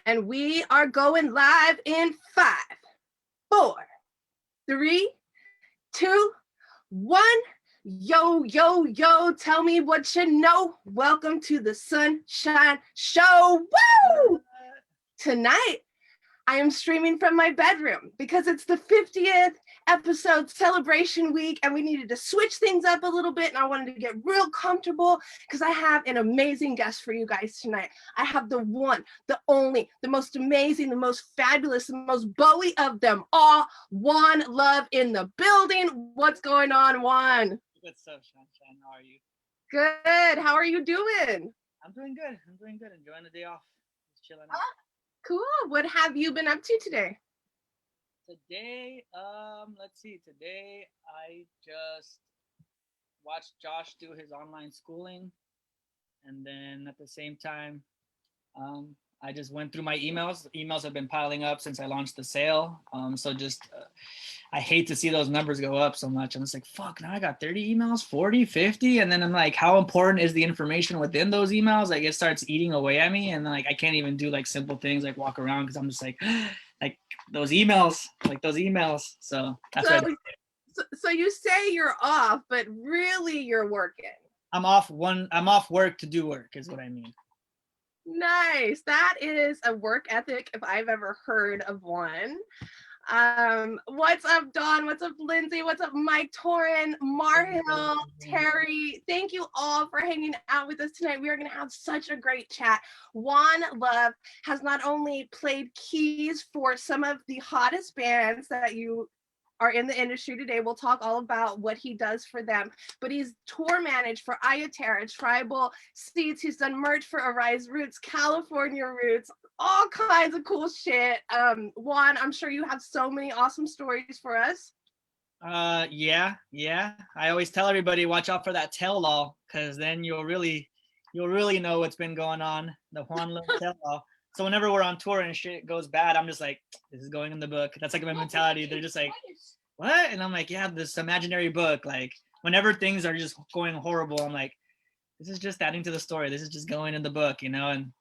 And we are going live in 5, 4, 3, 2, 1. Yo, yo, yo, tell me what you know. Welcome to the Sunshine Show. Woo! Tonight, I am streaming from my bedroom because it's the 50th episode celebration week and we needed to switch things up a little bit, and I wanted to get real comfortable because I have an amazing guest for you guys tonight. I have the one, the only, the most amazing, the most fabulous, the most Bowie of them all, Juan Love in the building. What's going on, Juan? Good stuff, Sunshine. How are you? Good. How are you doing? I'm doing good. Enjoying the day off. Just chilling out. Cool. What have you been up to today? Today, let's see. Today I just watched Josh do his online schooling, and then at the same time, I just went through my emails. Emails have been piling up since I launched the sale. I hate to see those numbers go up so much. I'm just like, fuck, now I got 30 emails, 40, 50. And then I'm like, how important is the information within those emails? Like, it starts eating away at me. And then, like, I can't even do like simple things like walk around because I'm just like those emails. So that's what I did. So you say you're off, but really you're working. I'm off work to do work is what I mean. Nice. That is a work ethic if I've ever heard of one. What's up, Dawn? What's up, Lindsay? What's up, Mike Torin, Marhill, Terry? Thank you all for hanging out with us tonight. We are going to have such a great chat. Juan Love has not only played keys for some of the hottest bands that you are in the industry today. We'll talk all about what he does for them, but he's tour managed for Ayaterra, Tribal Seeds. He's done merch for Arise Roots, California Roots, all kinds of cool shit. Juan, I'm sure you have so many awesome stories for us. Yeah. I always tell everybody, watch out for that tell-all, because then you'll really know what's been going on. The Juan Love tell-all. So whenever we're on tour and shit goes bad, I'm just like, this is going in the book. That's like my mentality. They're just like, what? And I'm like, yeah, this imaginary book. Like, whenever things are just going horrible, I'm like, this is just adding to the story. This is just going in the book, you know? And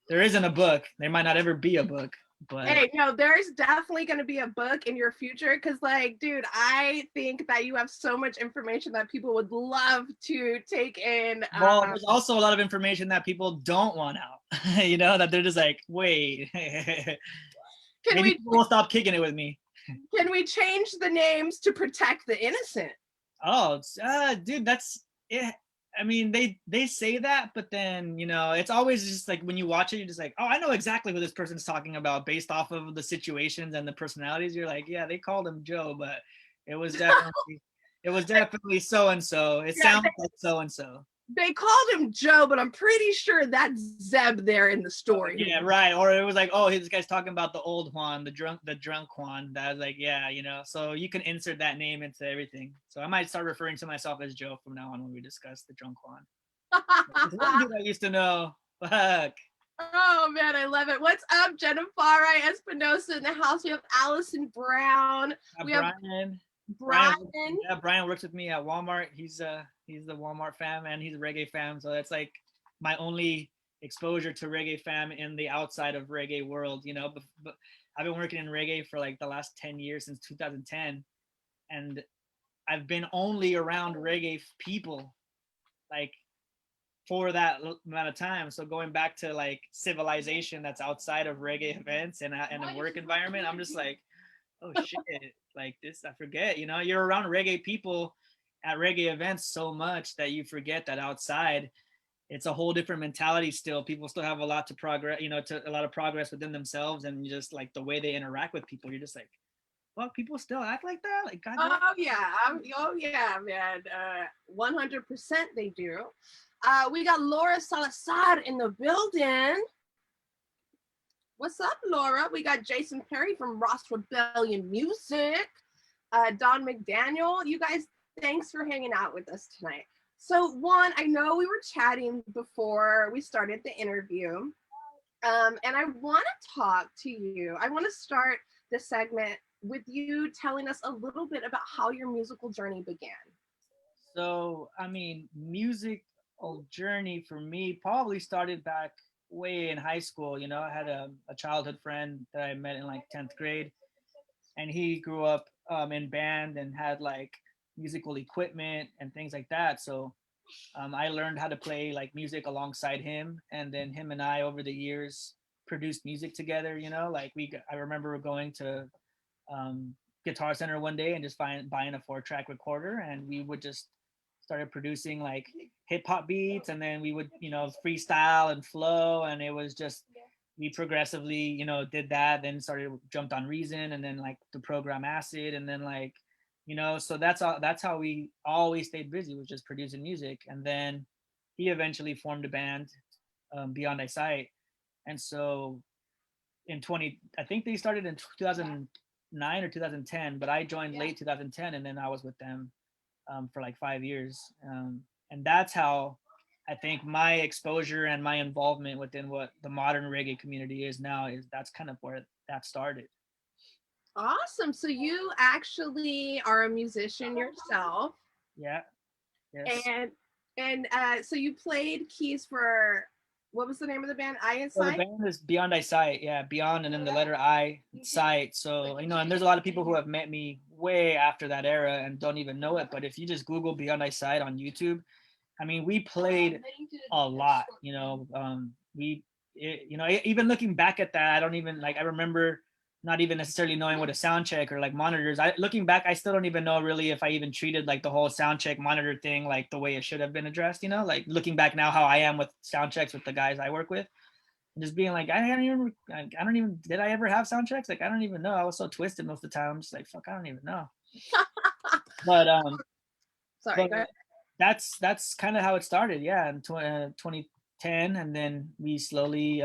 there isn't a book. There might not ever be a book. But hey, no, there's definitely going to be a book in your future because, like, dude, I think that you have so much information that people would love to take in. Well, there's also a lot of information that people don't want out, you know, that they're just like, wait, maybe people will stop kicking it with me. Can we change the names to protect the innocent? Oh, dude, that's it. I mean, they say that, but then, you know, it's always just like when you watch it, you're just like, oh, I know exactly who this person's talking about based off of the situations and the personalities. You're like, yeah, they called him Joe, but it was definitely so-and-so. It sounds like so-and-so. They called him Joe, but I'm pretty sure that's Zeb there in the story. Yeah, right. Or it was like, oh, this guy's talking about the old Juan, the drunk Juan. That was like, yeah, you know. So you can insert that name into everything. So I might start referring to myself as Joe from now on when we discuss the drunk Juan. One dude I used to know. Fuck. Oh man, I love it. What's up, Jennifer Espinosa in the house? We have Allison Brown. We have Brian works with me at Walmart. He's the Walmart fam and he's a reggae fam. So that's like my only exposure to reggae fam in the outside of reggae world, you know. But I've been working in reggae for like the last 10 years since 2010, and I've been only around reggae people like for that amount of time. So going back to like civilization that's outside of reggae events and a work environment, I'm just like, oh shit, like this, I forget, you know, you're around reggae people at reggae events so much that you forget that outside it's a whole different mentality. Still, people still have a lot to progress, you know, a lot of progress within themselves, and just like the way they interact with people, you're just like, well, people still act like that, like God. Oh yeah, man, 100% they do. We got Laura Salazar in the building. What's up, Laura? We got Jason Perry from Ross Rebellion Music. Don McDaniel. You guys, thanks for hanging out with us tonight. So, Juan, I know we were chatting before we started the interview, and I want to talk to you. I want to start the segment with you telling us a little bit about how your musical journey began. So, I mean, musical journey for me probably started back way in high school. You know, I had a childhood friend that I met in like 10th grade, and he grew up in band and had like musical equipment and things like that. So I learned how to play like music alongside him, and then him and I over the years produced music together. You know, like I remember going to Guitar Center one day and just buying a 4-track recorder, and we would just started producing like hip hop beats, and then we would freestyle and flow, and it was just we progressively did that, then started jumped on Reason, and then like the program Acid, and then like so that's how we always stayed busy, was just producing music. And then he eventually formed a band, Beyond Eyesight. And so in 20 I think they started in 2009 or 2010, but I joined late 2010, and then I was with them for like 5 years. And that's how I think my exposure and my involvement within what the modern reggae community is now, is that's kind of where that started. Awesome. So you actually are a musician yourself. Yeah. Yes. And so you played keys for, what was the name of the band? So the ISI? band is Beyond Eyesight. Yeah, Beyond, and then the letter I, Sight. So and there's a lot of people who have met me way after that era and don't even know it. But if you just Google Beyond Eyesight on YouTube, I mean, we played a lot. Even looking back at that, I don't even like. I remember not even necessarily knowing what a sound check or like monitors. Looking back, I still don't even know really if I even treated like the whole sound check monitor thing like the way it should have been addressed. Like looking back now, how I am with sound checks with the guys I work with, and just being like, I don't even did I ever have sound checks? Like I don't even know. I was so twisted most of the time. I'm just like, fuck, I don't even know. But Sorry, but that's kind of how it started. Yeah, in 2010, and then we slowly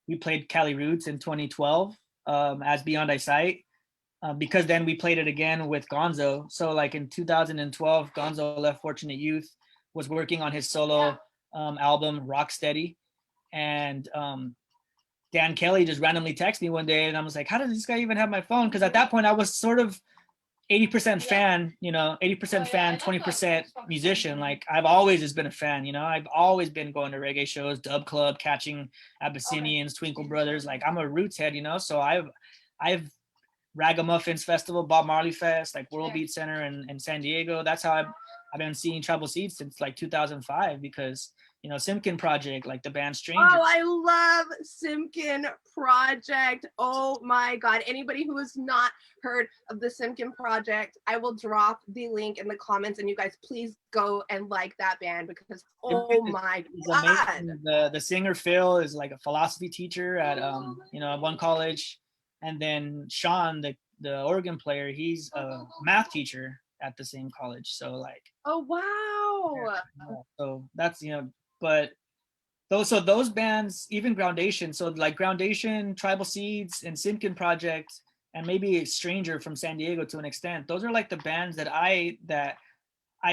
we played Cali Roots in 2012 as Beyond Eyesight, because then we played it again with Gonzo. So like in 2012, Gonzo left Fortunate Youth, was working on his solo album Rocksteady, and Dan Kelly just randomly texted me one day, and I was like, how does this guy even have my phone? Because at that point I was sort of 80% fan, 80% fan, 20% musician. Like I've always just been a fan, I've always been going to reggae shows, Dub Club, catching Abyssinians, Twinkle Brothers. Like I'm a roots head, so I've Ragamuffins Festival, Bob Marley Fest, like World Beat Center in San Diego. That's how I've been seeing Tribal Seeds since like 2005, because Simkin Project, like the band Stranger. Oh, I love Simkin Project. Oh my God. Anybody who has not heard of the Simkin Project, I will drop the link in the comments, and you guys please go and like that band, because oh my God. The singer Phil is like a philosophy teacher at one college, and then Sean, the organ player, he's a math teacher at the same college. So like, oh wow. Yeah, so that's but those bands, even Groundation, so like Groundation, Tribal Seeds, and Simkin Project, and maybe Stranger from San Diego to an extent, those are like the bands that I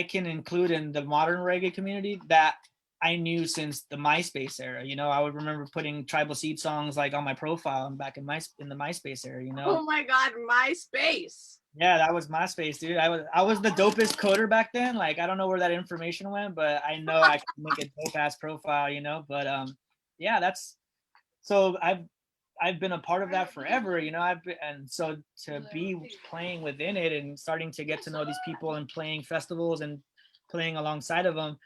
can include in the modern reggae community that I knew since the MySpace era. I would remember putting Tribal Seed songs like on my profile back in the MySpace era. Oh my God, MySpace. Yeah, that was MySpace, dude. I was the dopest coder back then. Like I don't know where that information went, but I know I could make a dope ass profile, But yeah, that's so I've been a part of that forever, and so to be playing within it and starting to get to know these people and playing festivals and playing alongside of them,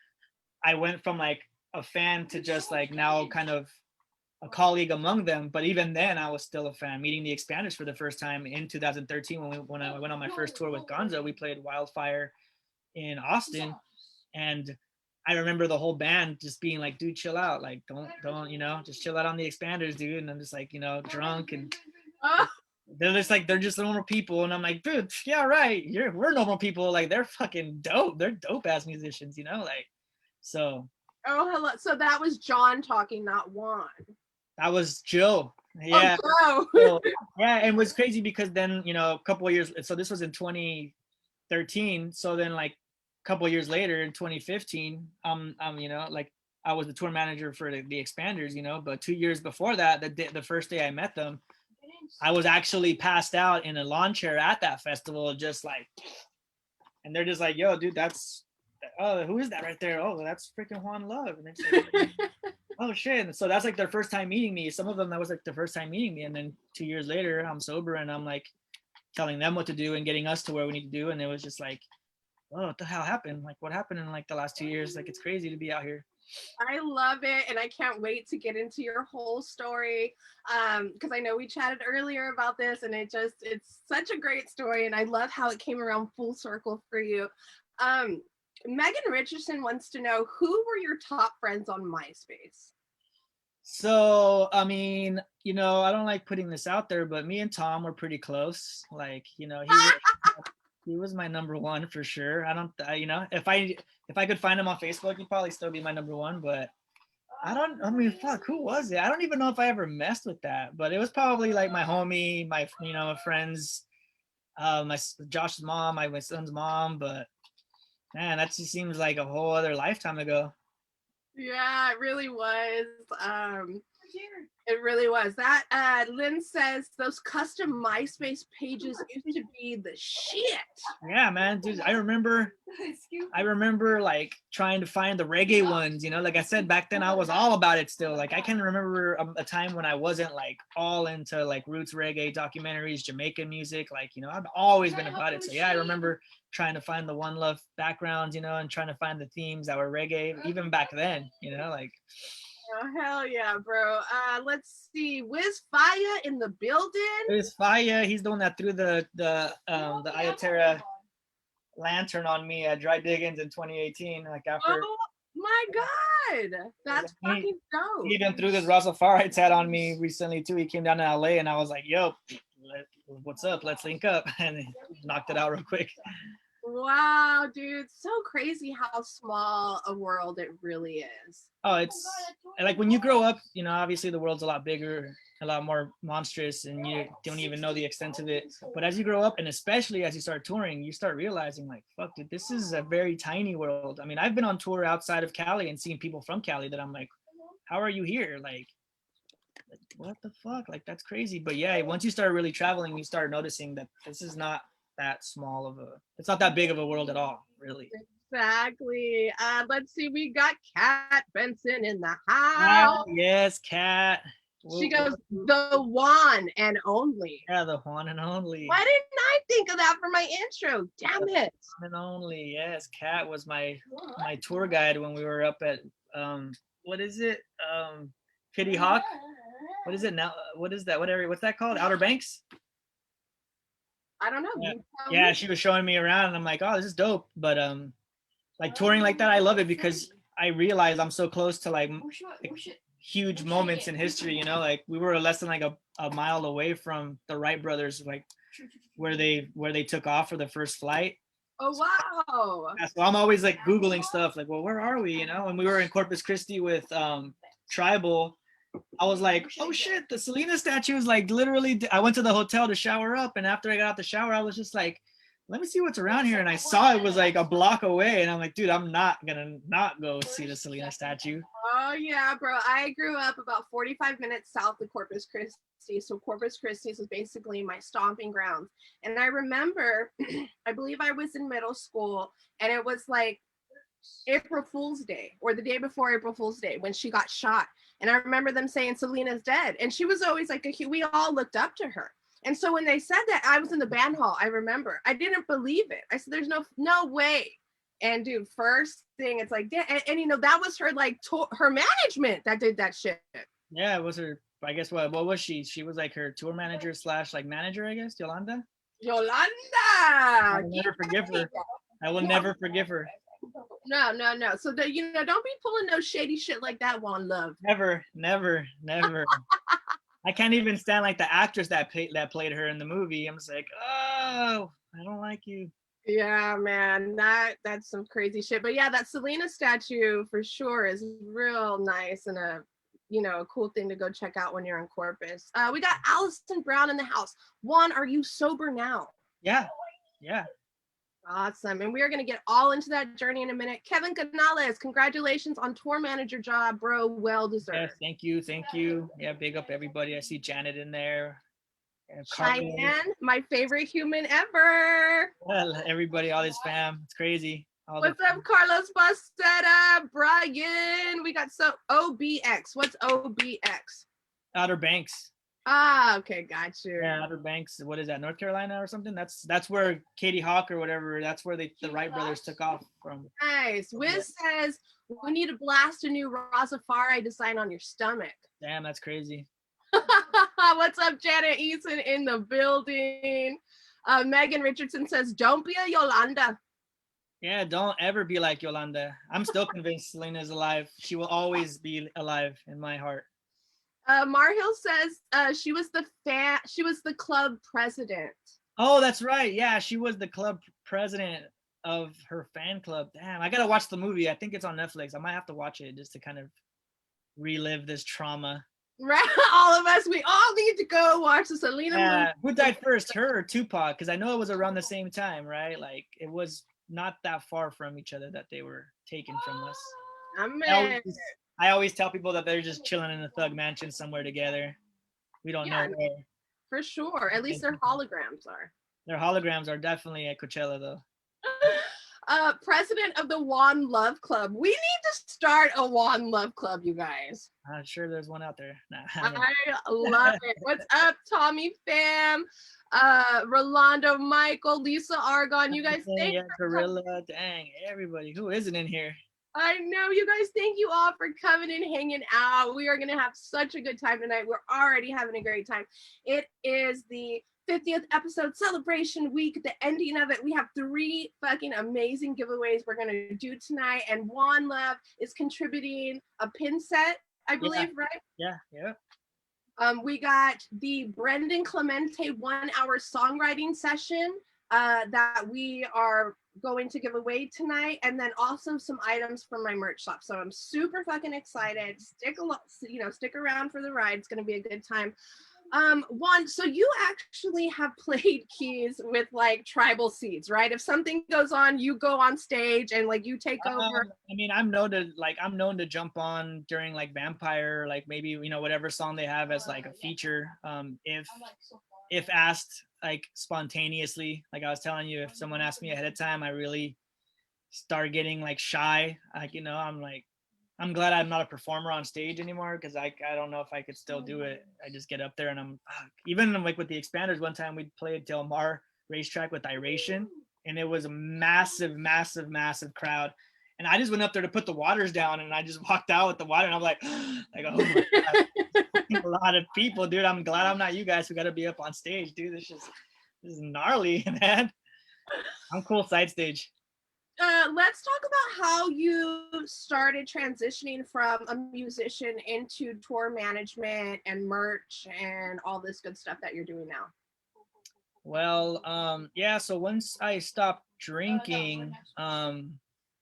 I went from like a fan to just like now kind of a colleague among them. But even then I was still a fan. Meeting the Expanders for the first time in 2013, when I went on my first tour with Gonzo, we played Wildfire in Austin, and I remember the whole band just being like, dude, chill out, like don't just chill out on the Expanders, dude. And I'm just like, drunk, and they're just normal people, and I'm like, dude, yeah, right, we're normal people, like they're fucking dope, they're dope ass musicians, like. So hello. So that was John talking, not Juan. That was Joe. Yeah. Oh, so, yeah, and it was crazy because then, a couple of years, so this was in 2013. So then like a couple of years later in 2015, like I was the tour manager for the Expanders, but 2 years before that, the first day I met them, I was actually passed out in a lawn chair at that festival, just like, and they're just like, yo, dude, that's, oh, who is that right there? Oh, that's freaking Juan Love. And it's like, oh shit. So that's like their first time meeting me. Some of them, that was like the first time meeting me. And then 2 years later, I'm sober and I'm like telling them what to do and getting us to where we need to do. And it was just like, oh, what the hell happened? Like, what happened in like the last 2 years? Like, it's crazy to be out here. I love it, and I can't wait to get into your whole story, because I know we chatted earlier about this, and it's such a great story, and I love how it came around full circle for you. Megan Richardson wants to know, who were your top friends on MySpace? So, I mean, I don't like putting this out there, but me and Tom were pretty close. Like, he was my number one for sure. I don't, if I could find him on Facebook, he'd probably still be my number one. But I mean, fuck, who was it? I don't even know if I ever messed with that. But it was probably like my homie, my friends, my Josh's mom, my son's mom. But man, that just seems like a whole other lifetime ago. Yeah, it really was. It really was. That Lynn says those custom MySpace pages used to be the shit. Yeah, man, dude, I remember like trying to find the reggae ones, like I said, back then I was all about it still. Like I can remember a time when I wasn't like all into like roots reggae documentaries, Jamaican music, like, I've always been about it. So yeah, I remember trying to find the One Love backgrounds, and trying to find the themes that were reggae even back then, like. Oh, hell yeah, bro. Let's see. Wiz Fire in the building. Wiz Fire, he's the one that threw the Ayaterra lantern on me at Dry Diggins in 2018. Like after. Oh my god, that's fucking dope. He even threw this Razafari tat on me recently too. He came down to LA and I was like, "Yo, what's up? Let's link up," and he knocked it out real quick. Wow, dude, so crazy how small a world it really is. Oh, it's like when you grow up, obviously the world's a lot bigger, a lot more monstrous, and you don't even know the extent of it. But as you grow up, and especially as you start touring, you start realizing like, fuck, dude, this is a very tiny world. I mean, I've been on tour outside of Cali and seen people from Cali that I'm like, how are you here? Like, what the fuck? Like, that's crazy. But yeah, once you start really traveling, you start noticing that this is not that small of it's not that big of a world at all, really. Exactly. Let's see, we got Kat Benson in the house. Yes, Kat. She goes, the one and only. Yeah, the one and only. Why didn't I think of that for my intro? Damn it. One and only. Yes, Kat was my tour guide when we were up at what is it? Kitty Hawk. What is it now? What is that? What's that called? Outer Banks? I don't know. Yeah, she was showing me around and I'm like, oh, this is dope. But like touring like that, I love it because I realize I'm so close to like huge moments in history, like we were less than like a mile away from the Wright brothers, like where they took off for the first flight. Oh wow. So I'm always like Googling stuff like, well, where are we? When we were in Corpus Christi with Tribal, I was like, oh shit, the Selena statue is like literally, I went to the hotel to shower up, and after I got out the shower, I was just like, let me see what's around here. And I saw it was like a block away, and I'm like, dude, I'm not gonna not go see the Selena statue. Oh yeah, bro. I grew up about 45 minutes south of Corpus Christi. So Corpus Christi is basically my stomping grounds. And I remember, I believe I was in middle school, and it was like April Fool's Day or the day before April Fool's Day when she got shot. And I remember them saying Selena's dead. And she was always like, we all looked up to her. And so when they said that, I was in the band hall. I remember I didn't believe it. I said, there's no way. And dude, first thing, it's like, and that was her, like her management that did that shit. Yeah, it was her. I guess what was she? She was like her tour manager / like manager, I guess. Yolanda. I will never forgive her. I will never forgive her. No. So don't be pulling no shady shit like that, Juan Love. Never. I can't even stand like the actress that played her in the movie. I'm just like, oh, I don't like you. Yeah, man, that's some crazy shit. But yeah, that Selena statue for sure is real nice and a cool thing to go check out when you're in Corpus. We got Allison Brown in the house. Juan, are you sober now? Yeah. Awesome. And we are going to get all into that journey in a minute. Kevin Canales, congratulations on tour manager job, bro. Well deserved. Yes, thank you. Yeah, big up everybody. I see Janet in there. Cheyenne, my favorite human ever. Well, everybody, all this fam. It's crazy. All the What's up, Carlos Bastetta? Brian, we got OBX. What's OBX? Outer Banks. Ah, okay, got you. Yeah, Outer Banks. What is that? North Carolina or something? That's where Katie Hawk or whatever. That's where the Wright brothers took off from. Nice. Wiz says we need to blast a new Razafari design on your stomach. Damn, that's crazy. What's up, Janet Eason in the building? Megan Richardson says, "Don't be a Yolanda." Yeah, don't ever be like Yolanda. I'm still convinced Selena's alive. She will always be alive in my heart. Marhill says she was the club president. Oh, that's right. Yeah, she was the club president of her fan club. Damn, I gotta watch the movie. I think it's on Netflix. I might have to watch it just to kind of relive this trauma. Right, all of us, we all need to go watch the Selena movie. Who died first, her or Tupac? Because I know it was around the same time, right? Like it was not that far from each other that they were taken from us. I always tell people that they're just chilling in a thug mansion somewhere together. We don't know where. For sure. At least their holograms are. Their holograms are definitely at Coachella, though. President of the Juan Love Club. We need to start a Juan Love Club, you guys. I'm sure there's one out there. Nah, I love it. What's up, Tommy fam? Rolando, Michael, Lisa Argon. You guys think Gorilla, dang, everybody. Who isn't in here? I know, you guys, thank you all for coming and hanging out. We are going to have such a good time tonight. We're already having a great time. It is the 50th episode celebration week, the ending of it. We have 3 fucking amazing giveaways we're going to do tonight. And Juan Love is contributing a pin set, I believe, right? Yeah. We got the Brendan Clemente 1-hour songwriting session that we are going to give away tonight, and then also some items from my merch shop. So I'm super fucking excited. Stick around for the ride. It's going to be a good time. Juan, so you actually have played keys with like tribal seeds, right? If something goes on, you go on stage and like you take over. I mean, I'm known to jump on during like Vampire, like maybe whatever song they have as like a feature. If asked like spontaneously, like I was telling you, if someone asked me ahead of time, I really start getting like shy. Like I'm glad I'm not a performer on stage anymore, because I don't know if I could still do it. I just get up there and even like with the Expanders one time we played Del Mar racetrack with Iration, and it was a massive crowd, and I just went up there to put the waters down, and I just walked out with the water, and I'm like oh my God, a lot of people, dude. I'm glad I'm not you guys who got to be up on stage, dude. This is gnarly, man. I'm cool side stage. Let's talk about how you started transitioning from a musician into tour management and merch and all this good stuff that you're doing now. Well, yeah, so once I stopped drinking,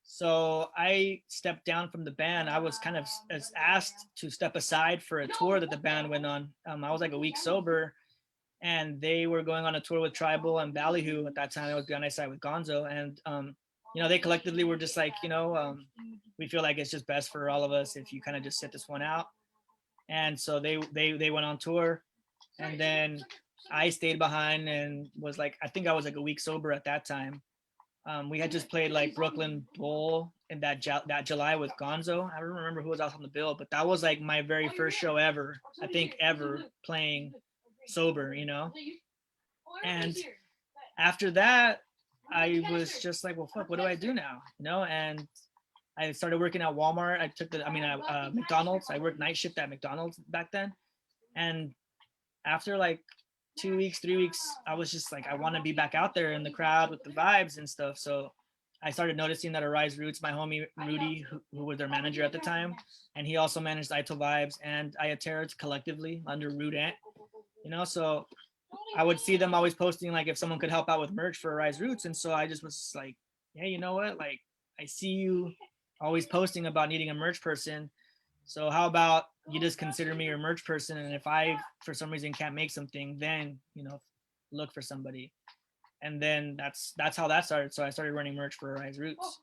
so I stepped down from the band. I was kind of asked to step aside for a tour that the band went on. I was like a week sober, and they were going on a tour with Tribal and Ballyhoo at that time. I was on my side with Gonzo, and they collectively were just like, we feel like it's just best for all of us if you kind of just sit this one out. And so they went on tour, and then I stayed behind and was like, I think I was like a week sober at that time. We had just played like Brooklyn Bowl in that July with Gonzo. I don't remember who was out on the bill, but that was like my very first show ever, I think, ever playing sober, And after that, I was just like, well, fuck, what do I do now? And I started working at Walmart. I took McDonald's. I worked night shift at McDonald's back then. And after like 2 weeks, 3 weeks, I was just like, I want to be back out there in the crowd with the vibes and stuff. So I started noticing that Arise Roots, my homie Rudy, who was their manager at the time, and he also managed Ito Vibes and Ayaterra collectively under Root Ant, so I would see them always posting like if someone could help out with merch for Arise Roots. And so I just was like, hey, you know what? Like, I see you always posting about needing a merch person. So how about you just consider me your merch person? And if I, for some reason, can't make something, then, look for somebody. And then that's how that started. So I started running merch for Arise Roots.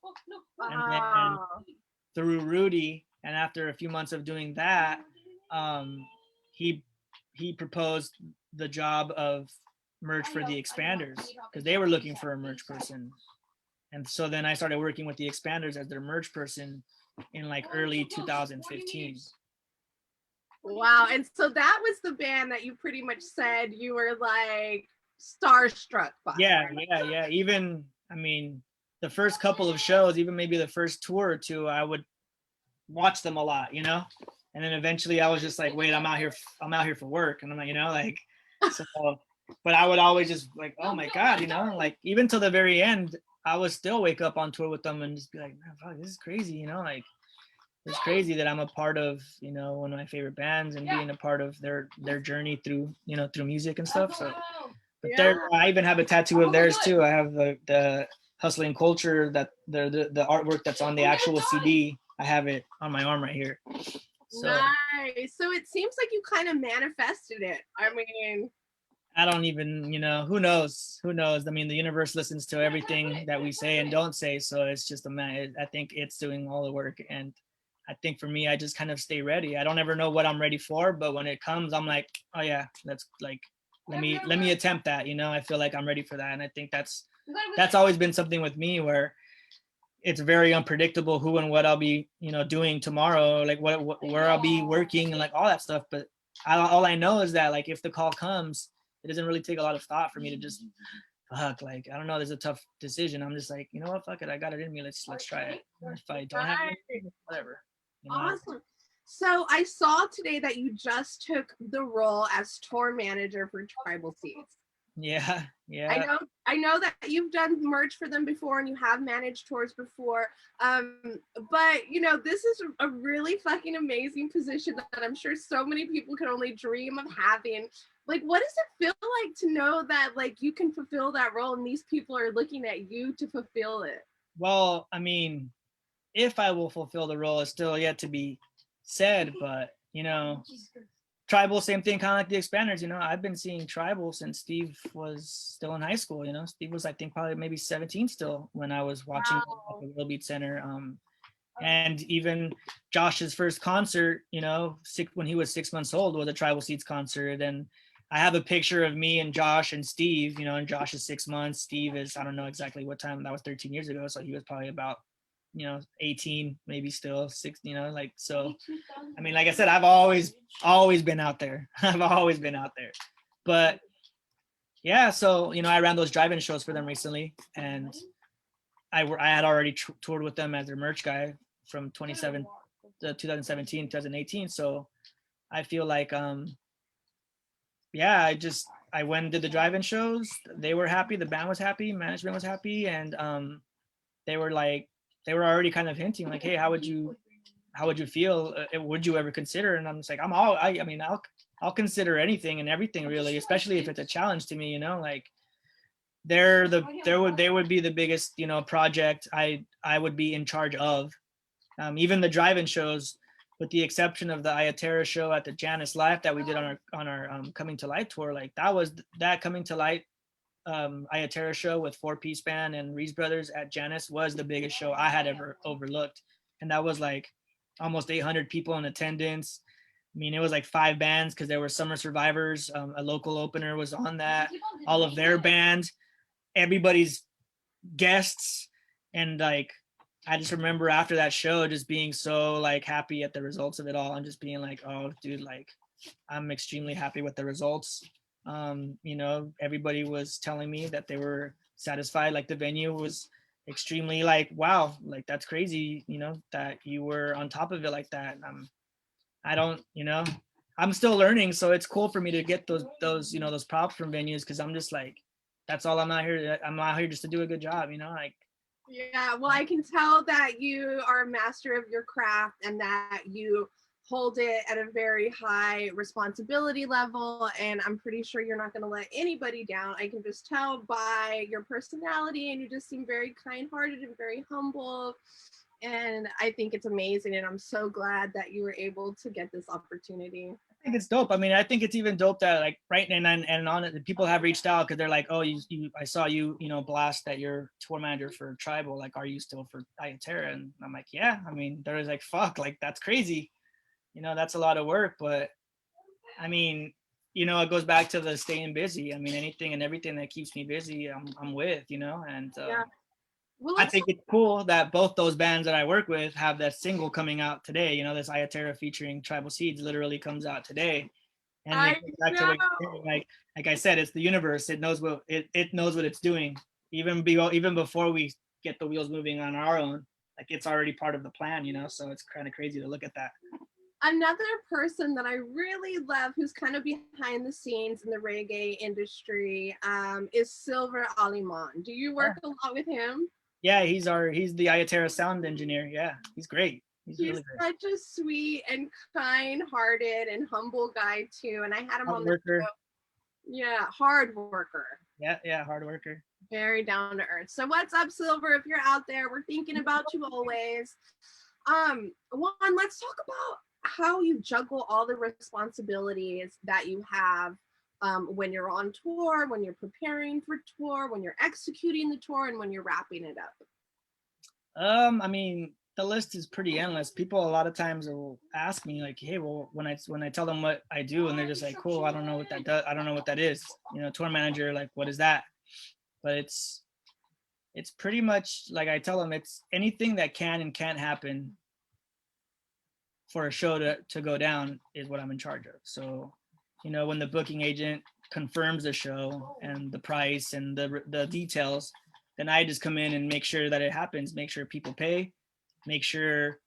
And then through Rudy, and after a few months of doing that, he proposed the job of merch for the Expanders, because they were looking for a merch person. And so then I started working with the Expanders as their merch person in like early 2015. Wow. And so that was the band that you pretty much said you were like starstruck by. Yeah. Even, I mean, the first couple of shows, even maybe the first tour or two, I would watch them a lot, you know? And then eventually I was just like, wait, I'm out here for work. And I'm like, you know, like, so, but I would always just like, oh my God, you know, like even till the very end, I would still wake up on tour with them and just be like, man, fuck, this is crazy, you know, like it's crazy that I'm a part of, you know, one of my favorite bands and being a part of their journey through, you know, through music and stuff. So, but I even have a tattoo of theirs too. I have the Hustling Culture, that the artwork that's on the actual CD. I have it on my arm right here. So, nice. So it seems like you kind of manifested it. I mean, I don't even, you know, who knows? Who knows? I mean, the universe listens to everything that we say and don't say. So it's just I think it's doing all the work. And I think for me, I just kind of stay ready. I don't ever know what I'm ready for, but when it comes, I'm like, oh yeah, let's like, let me attempt that. You know, I feel like I'm ready for that. And I think that's always been something with me where it's very unpredictable who and what I'll be, you know, doing tomorrow, like where I'll be working and like all that stuff. But all I know is that like if the call comes, it doesn't really take a lot of thought for me to just fuck, like I don't know, there's a tough decision. I'm just like, you know what, fuck it, I got it in me. Let's try it. If I don't have it, whatever. You know? Awesome. So I saw today that you just took the role as tour manager for Tribal Seeds. Yeah. I know that you've done merch for them before and you have managed tours before. But you know, this is a really fucking amazing position that I'm sure so many people could only dream of having. Like, what does it feel like to know that like you can fulfill that role and these people are looking at you to fulfill it? Well, I mean, if I will fulfill the role is still yet to be said, but you know, Tribal, same thing, kind of like the Expanders. You know, I've been seeing Tribal since Steve was still in high school. You know, Steve was, I think, probably maybe 17 still when I was watching at the World Beat Center. And even Josh's first concert, you know, when he was 6 months old, was a Tribal Seeds concert. And I have a picture of me and Josh and Steve. You know, and Josh is 6 months. Steve is, I don't know exactly what time, that was 13 years ago, so he was probably about, you know, 18, maybe still 6, you know, like, so I mean, like I said, I've always been out there. I've always been out there. But yeah, so you know, I ran those drive-in shows for them recently, and I had already toured with them as their merch guy from 2017 2018. So I feel like yeah, I went and did the drive-in shows. They were happy, the band was happy, management was happy, and they were already kind of hinting like, hey, how would you feel? Would you ever consider? And I'm just like, I mean, I'll consider anything and everything really, especially if it's a challenge to me, you know, like they would be the biggest, you know, project I would be in charge of. Even the drive-in shows, with the exception of the Ayaterra show at the Janice Live that we did on our Coming to Light tour, like that Coming to Light Ayaterra show with 4-piece band and Reese Brothers at Janice was the biggest show I had ever overlooked. And that was like almost 800 people in attendance. I mean, it was like 5 bands because there were Summer Survivors, a local opener was on that, all of their bands, everybody's guests. And like, I just remember after that show just being so like happy at the results of it all and just being like, oh dude, like I'm extremely happy with the results. You know, everybody was telling me that they were satisfied, like the venue was extremely like, wow, like that's crazy, you know, that you were on top of it like that. I don't, you know, I'm still learning, so it's cool for me to get those you know, those props from venues, because I'm just like, that's all. I'm out here just to do a good job, you know, like. Yeah, well, I can tell that you are a master of your craft and that you hold it at a very high responsibility level, and I'm pretty sure you're not going to let anybody down. I can just tell by your personality, and you just seem very kind-hearted and very humble, and I think it's amazing, and I'm so glad that you were able to get this opportunity. I think it's dope. I mean, I think it's even dope that like right and on it, people have reached out because they're like, oh, you I saw you, you know, blast that you're tour manager for Tribal. Like, are you still for Ayaterra? And I'm like, yeah. I mean, they're like, fuck, like that's crazy. You know, that's a lot of work. But I mean, you know, it goes back to the staying busy. I mean, anything and everything that keeps me busy, I'm with, you know, and Yeah. Well, I let's think it's cool that both those bands that I work with have that single coming out today. You know, this Ayatera featuring Tribal Seeds literally comes out today. And it I goes back to what you're saying, know. like I said, it's the universe. It knows what it knows what it's doing. Even before we get the wheels moving on our own, like it's already part of the plan, you know. So it's kind of crazy to look at that. Another person that I really love who's kind of behind the scenes in the reggae industry is Silver Aliman. Do you Yeah, work a lot with him? yeah, he's the Ayatera sound engineer. Yeah, he's great. He's He's really great. such a sweet and kind-hearted and humble guy too. And I had him Hard on the worker. show. Yeah, hard worker. Yeah, yeah, hard worker. Very down to earth. So what's up, Silver? If you're out there, we're thinking about you always. Juan, let's talk about how you juggle all the responsibilities that you have when you're on tour, when you're preparing for tour, when you're executing the tour, and when you're wrapping it up. I mean, the list is pretty endless. People a lot of times will ask me like, "Hey, well, when I tell them what I do, and they're just like, cool, I don't know what that does. I don't know what that is. You know, tour manager, like, what is that?" But it's pretty much like I tell them, it's anything that can and can't happen for a show to go down is what I'm in charge of. So, you know, when the booking agent confirms the show and the price and the details, then I just come in and make sure that it happens, make sure people pay, make sure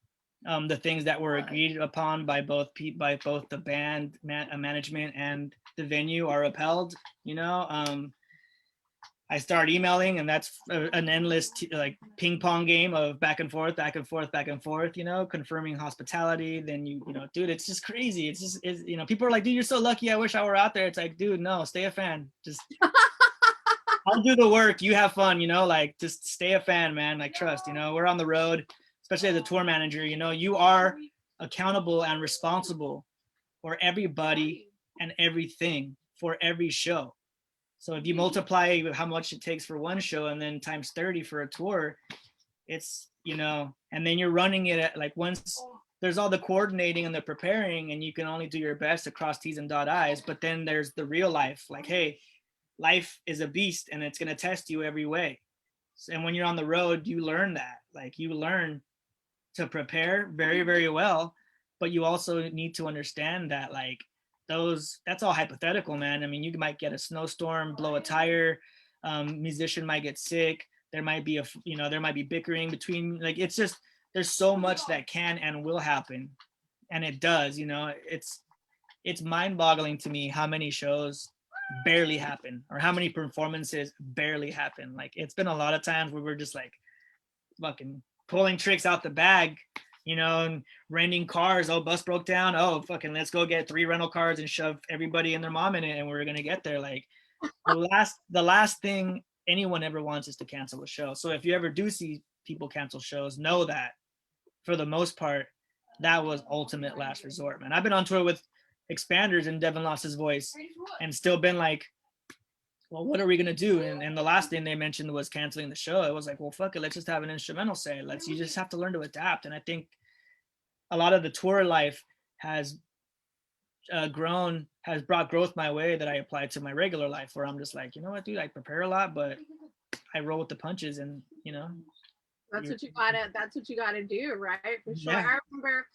the things that were agreed upon by both the band management and the venue are upheld. You know, I start emailing, and that's an endless like ping pong game of back and forth, back and forth, back and forth. You know, confirming hospitality. Then you know, dude, it's just crazy. It's just you know, people are like, dude, you're so lucky. I wish I were out there. It's like, dude, no, stay a fan. Just I'll do the work. You have fun. You know, like just stay a fan, man. Like trust. You know, we're on the road, especially as a tour manager. You know, you are accountable and responsible for everybody and everything for every show. So if you multiply how much it takes for one show and then times 30 for a tour, it's, you know, and then you're running it at like once there's all the coordinating and the preparing, and you can only do your best to cross T's and dot I's, but then there's the real life. Like, hey, life is a beast and it's going to test you every way. And when you're on the road, you learn that. Like you learn to prepare very, very well, but you also need to understand that like that's all hypothetical, man. I mean, you might get a snowstorm, blow a tire, musician might get sick, there might be there might be bickering between, like it's just there's so much that can and will happen, and it does. You know, it's mind-boggling to me how many shows barely happen or how many performances barely happen. Like it's been a lot of times where we're just like fucking pulling tricks out the bag, you know, and renting cars. Oh, bus broke down. Oh, fucking let's go get 3 rental cars and shove everybody and their mom in it, and we're gonna get there. Like the last thing anyone ever wants is to cancel a show. So if you ever do see people cancel shows, know that for the most part, that was ultimate last resort, man. I've been on tour with Expanders and Devin lost his voice and still been like, well, what are we gonna do? And the last thing they mentioned was canceling the show. It was like, well, fuck it, let's just have an instrumental say. You just have to learn to adapt. And I think a lot of the tour life has has brought growth my way that I applied to my regular life, where I'm just like, you know what, dude, I prepare a lot, but I roll with the punches, and you know. That's what you gotta do, right? For sure. Yeah. I remember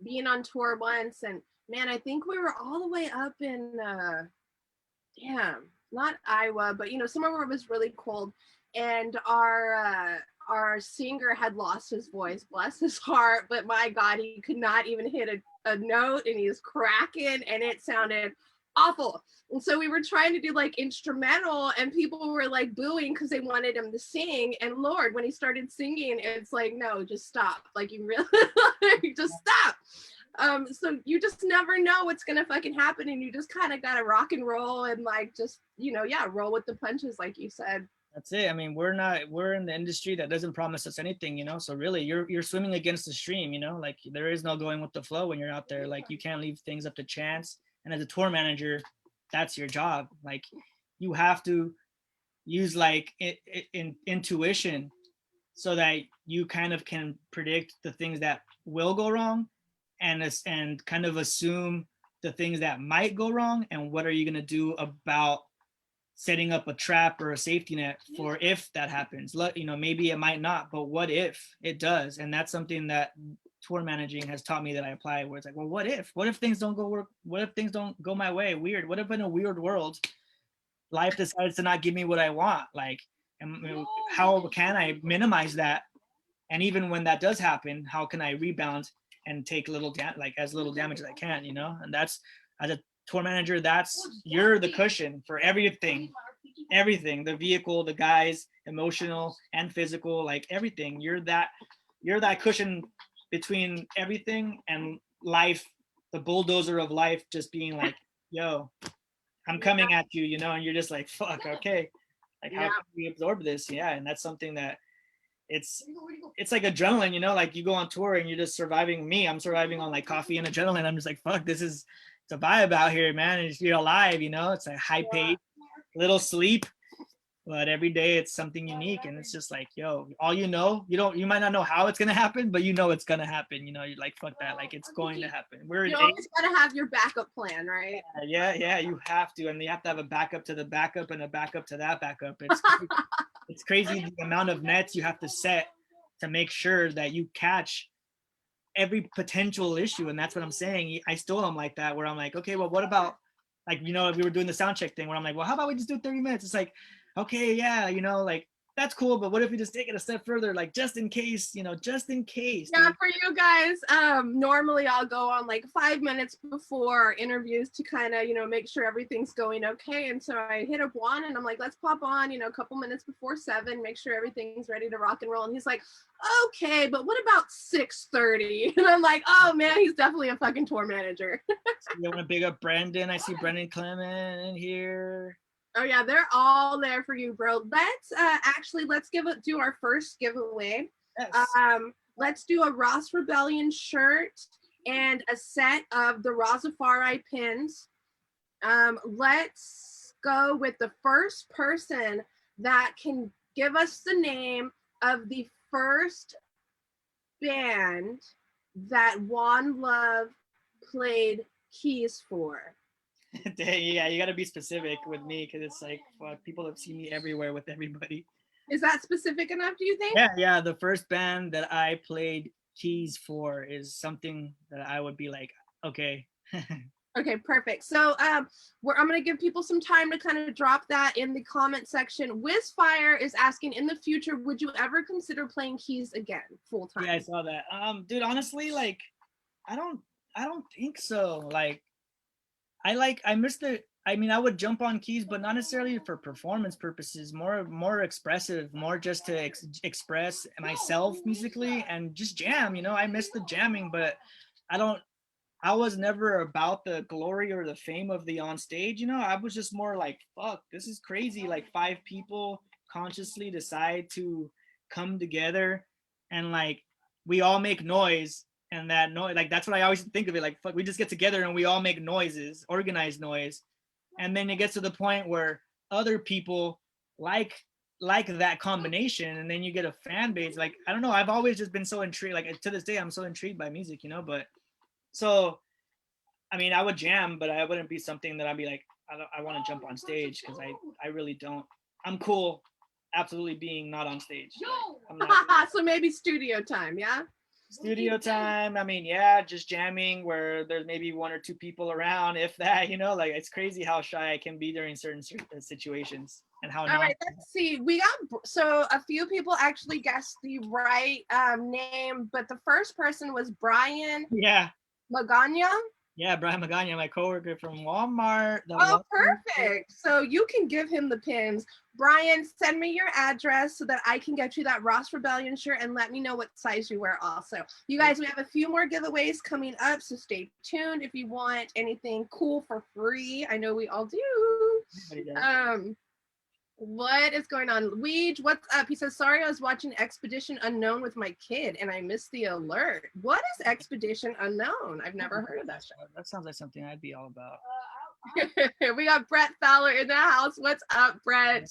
being on tour once, and man, I think we were all the way up in not Iowa, but you know, somewhere where it was really cold, and our singer had lost his voice, bless his heart, but my God, he could not even hit a note, and he was cracking, and it sounded awful. And so we were trying to do like instrumental, and people were like booing because they wanted him to sing. And Lord, when he started singing, it's like, no, just stop. Like you really just stop. So you just never know what's gonna fucking happen, and you just kind of gotta rock and roll and like just, you know, roll with the punches, like you said. That's it. I mean, we're in the industry that doesn't promise us anything, you know. So really you're swimming against the stream, you know, like there is no going with the flow when you're out there. Like you can't leave things up to chance. And as a tour manager, that's your job. Like you have to use like intuition so that you kind of can predict the things that will go wrong, and kind of assume the things that might go wrong, and what are you going to do about setting up a trap or a safety net for if that happens. You know, maybe it might not, but what if it does? And that's something that tour managing has taught me that I apply, where it's like, well, what if things don't go work? What if things don't go my way? Weird. What if in a weird world, life decides to not give me what I want? Like, how can I minimize that? And even when that does happen, how can I rebound and take as little damage as I can, you know? And that's, as a tour manager, you're the cushion for everything, the vehicle, the guys, emotional and physical, like everything. You're that cushion between everything and life, the bulldozer of life, just being like, yo, I'm coming at you, you know? And you're just like, fuck, okay. Like, how can we absorb this? Yeah. And that's something that it's like adrenaline, you know, like you go on tour and you're just surviving. I'm surviving on like coffee and adrenaline. I'm just like, fuck, it's a vibe out here, man. And you're alive, you know, it's a high paid, little sleep, but every day it's something unique. And it's just like, yo, all you might not know how it's gonna happen, but you know it's gonna happen. You know, you're like, fuck that, like it's going to happen. You always gotta have your backup plan, right? Yeah, you have to, and you have to have a backup to the backup and a backup to that backup. It's crazy the amount of nets you have to set to make sure that you catch every potential issue. And that's what I'm saying. I still am like that, where I'm like, okay, well, what about, like, you know, we were doing the sound check thing where I'm like, well, how about we just do 30 minutes? It's like, okay, yeah, you know, like, that's cool, but what if we just take it a step further, like just in case, you know, just in case. Yeah, for you guys, normally I'll go on like 5 minutes before interviews to kind of, you know, make sure everything's going okay. And so I hit up Juan and I'm like, let's pop on, you know, a couple minutes before 7, make sure everything's ready to rock and roll. And he's like, okay, but what about 6:30? And I'm like, oh man, he's definitely a fucking tour manager. You want to big up Brandon? I see Brendan Clement in here. Oh yeah, they're all there for you, bro. Let's do our first giveaway. Yes. Let's do a Ross Rebellion shirt and a set of the Razafari pins. Let's go with the first person that can give us the name of the first band that Juan Love played keys for. Yeah, you got to be specific with me, because it's like, fuck, people have seen me everywhere with everybody. Is that specific enough, do you think? Yeah, the first band that I played keys for is something that I would be like, okay. Okay, perfect. So I'm going to give people some time to kind of drop that in the comment section. Whizfire is asking, in the future, would you ever consider playing keys again full time? Yeah, I saw that. Dude, honestly, like, I don't think so. Like, I would jump on keys, but not necessarily for performance purposes, more expressive, more just to express myself musically and just jam, you know. I miss the jamming, but I was never about the glory or the fame of the on stage, you know. I was just more like, fuck, this is crazy. Like 5 people consciously decide to come together and like we all make noise. And that noise, like, that's what I always think of it, like, fuck, we just get together and we all make noises, organized noise. And then it gets to the point where other people like that combination, and then you get a fan base. Like, I don't know, I've always just been so intrigued, like to this day I'm so intrigued by music, you know. But so I mean, I would jam, but I wouldn't be something that I'd be like, I want to jump on stage, because I really don't. I'm cool absolutely being not on stage. Like, so maybe studio time. Yeah, studio time. I mean, yeah, just jamming where there's maybe 1 or 2 people around, if that, you know. Like, it's crazy how shy I can be during certain situations, and how. All right, let's see. We got, so a few people actually guessed the right name, but the first person was Brian. Yeah. Magana. Yeah, Brian Magana, my coworker from Walmart. Perfect. So you can give him the pins. Brian, send me your address so that I can get you that Ross Rebellion shirt, and let me know what size you wear also. You guys, we have a few more giveaways coming up, so stay tuned if you want anything cool for free. I know we all do. What is going on? Weege, what's up? He says, sorry, I was watching Expedition Unknown with my kid and I missed the alert. What is Expedition Unknown? I've never heard of that show. That sounds like something I'd be all about. We got Brett Fowler in the house. What's up, Brett?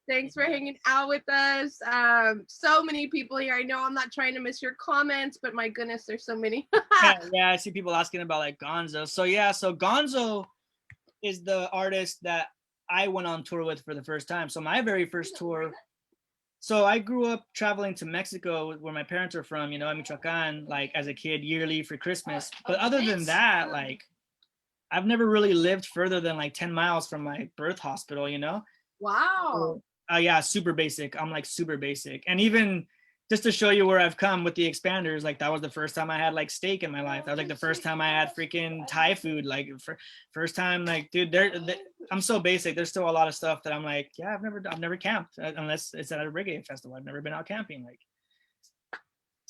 Thanks for hanging out with us. So many people here. I know I'm not trying to miss your comments, but my goodness, there's so many. Yeah, I see people asking about like Gonzo. So yeah, so Gonzo is the artist that I went on tour with for the first time. So my very first tour. So I grew up traveling to Mexico where my parents are from, you know, in Michoacan, like as a kid yearly for Christmas. But other than that, like I've never really lived further than like 10 miles from my birth hospital, you know? Wow. Yeah, super basic. I'm like super basic. And even just to show you where I've come with the expanders, like that was the first time I had like steak in my life. That was like the first time I had freaking Thai food. Like first time, like, dude, I'm so basic. There's still a lot of stuff that I'm like, yeah, I've never camped unless it's at a reggae festival. I've never been out camping. Like,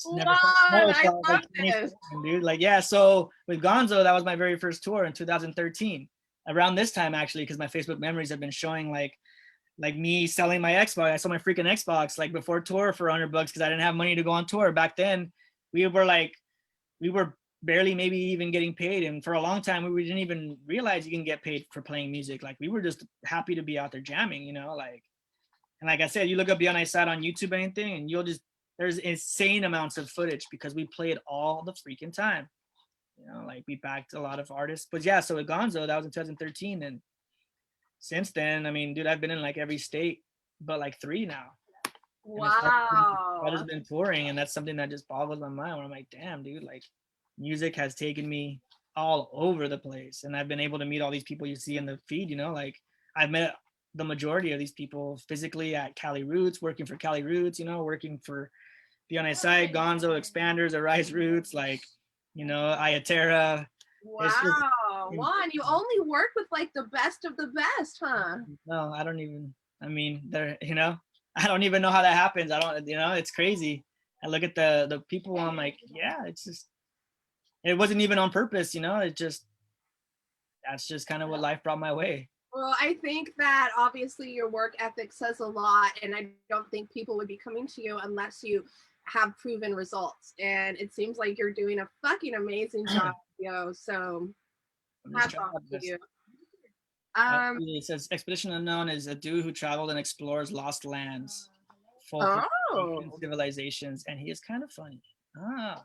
never What? no, I love like this. dude. Like, yeah. So with Gonzo, that was my very first tour in 2013. Around this time, actually, because my Facebook memories have been showing like me selling my Xbox. I sold my freaking Xbox like before tour for $100 because I didn't have money to go on tour. Back then, we were barely maybe even getting paid, and for a long time we didn't even realize you can get paid for playing music. Like we were just happy to be out there jamming, you know. Like, and like I said, you look up Beyond Side on YouTube or anything, and there's insane amounts of footage because we played all the freaking time. You know, like we backed a lot of artists. But yeah, so with Gonzo, that was in 2013, and since then, I mean, dude, I've been in like every state but like 3 now. Wow. I've just been touring, and that's something that just boggles my mind. Where I'm like, damn, dude, like music has taken me all over the place, and I've been able to meet all these people you see in the feed. You know, like I've met the majority of these people physically at Cali Roots, working for Cali Roots. You know, working for Beyond Side, Gonzo, Expanders, Arise Roots, like, you know, Ayaterra. It's just Wow. Juan, you only work with like the best of the best, huh? no, I don't even. I mean, they're, you know, I don't even know how that happens. I don't, you know, it's crazy. I look at the people. I'm like, yeah, it's just. It wasn't even on purpose, you know. It just that's just kind of what life brought my way. Well, I think that obviously your work ethic says a lot, and I don't think people would be coming to you unless you have proven results. And it seems like you're doing a fucking amazing job, yo. So hats off to you. It says Expedition Unknown is a dude who traveled and explores lost lands, folk civilizations, and he is kind of funny. Ah.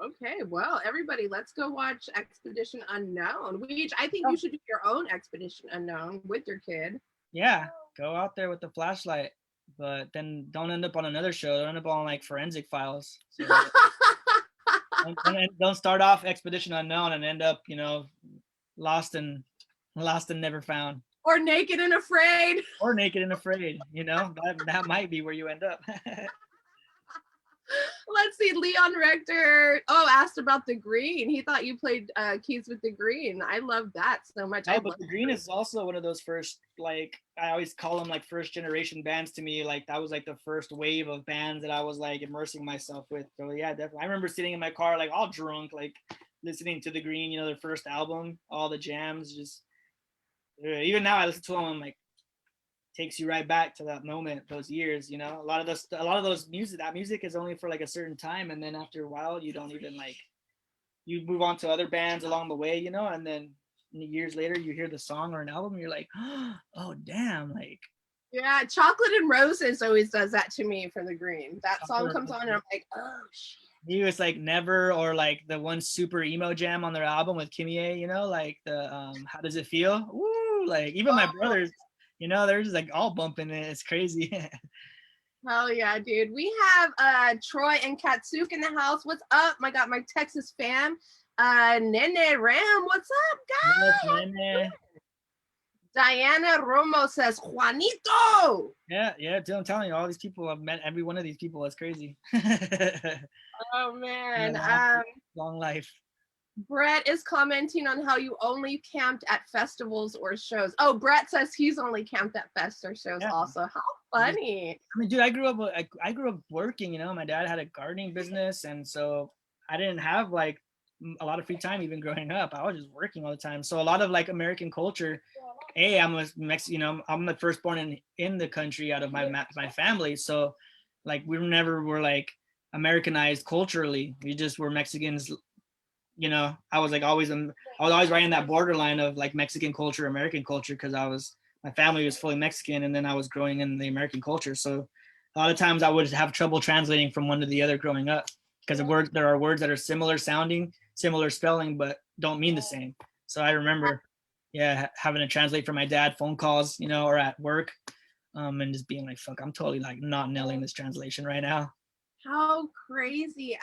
Okay, well, everybody, let's go watch Expedition Unknown. I think you should do your own Expedition Unknown with your kid. Yeah, go out there with the flashlight, but then don't end up on another show. Don't end up on like Forensic Files. So, don't start off Expedition Unknown and end up, you know, lost and never found. Or Naked and Afraid. Or Naked and Afraid. You know, that might be where you end up. Let's see, Leon Rector. Asked about the green. He thought you played keys with the green. I love that so much. Oh, but the green is also one of those first, like, I always call them like first generation bands to me. Like that was like the first wave of bands that I was like immersing myself with. So yeah, definitely. I remember sitting in my car like all drunk, like listening to the Green, you know, their first album, all the jams. Just even now I listen to them, I'm like, takes you right back to that moment, those years, you know. A lot of those music is only for like a certain time, and then after a while you don't even like, you move on to other bands along the way, you know, and then years later you hear the song or an album and you're like, oh damn, like, yeah, Chocolate and Roses always does that to me for the Green. That song comes on and I'm like, oh shit. He was like Never, or like the one super emo jam on their album with Kimie, you know, like the How Does It Feel? Woo, like even my brothers, you know, they're just like all bumping it. It's crazy. Hell yeah, dude. We have Troy and Katsuk in the house. What's up? I got my Texas fam. Nene Ram, what's up, guys? Yes, Nene. Diana Romo says, Juanito. Yeah, dude, I'm telling you, all these people, I've met every one of these people. It's crazy. Oh man. Long life. Brett is commenting on how you only camped at festivals or shows. Oh, Brett says he's only camped at fests or shows also. How funny. I mean, dude, I grew up working, you know. My dad had a gardening business, and so I didn't have like a lot of free time even growing up. I was just working all the time. So a lot of like American culture, I'm a Mexican, you know, I'm the firstborn in the country out of my family. So like we were like Americanized culturally. We just were Mexicans. You know, I was always right in that borderline of like Mexican culture, American culture, because my family was fully Mexican, and then I was growing in the American culture. So a lot of times I would have trouble translating from one to the other growing up, because there are words that are similar sounding, similar spelling, but don't mean the same. So I remember yeah, having to translate for my dad phone calls, you know, or at work, and just being like, fuck, I'm totally like not nailing this translation right now. How crazy.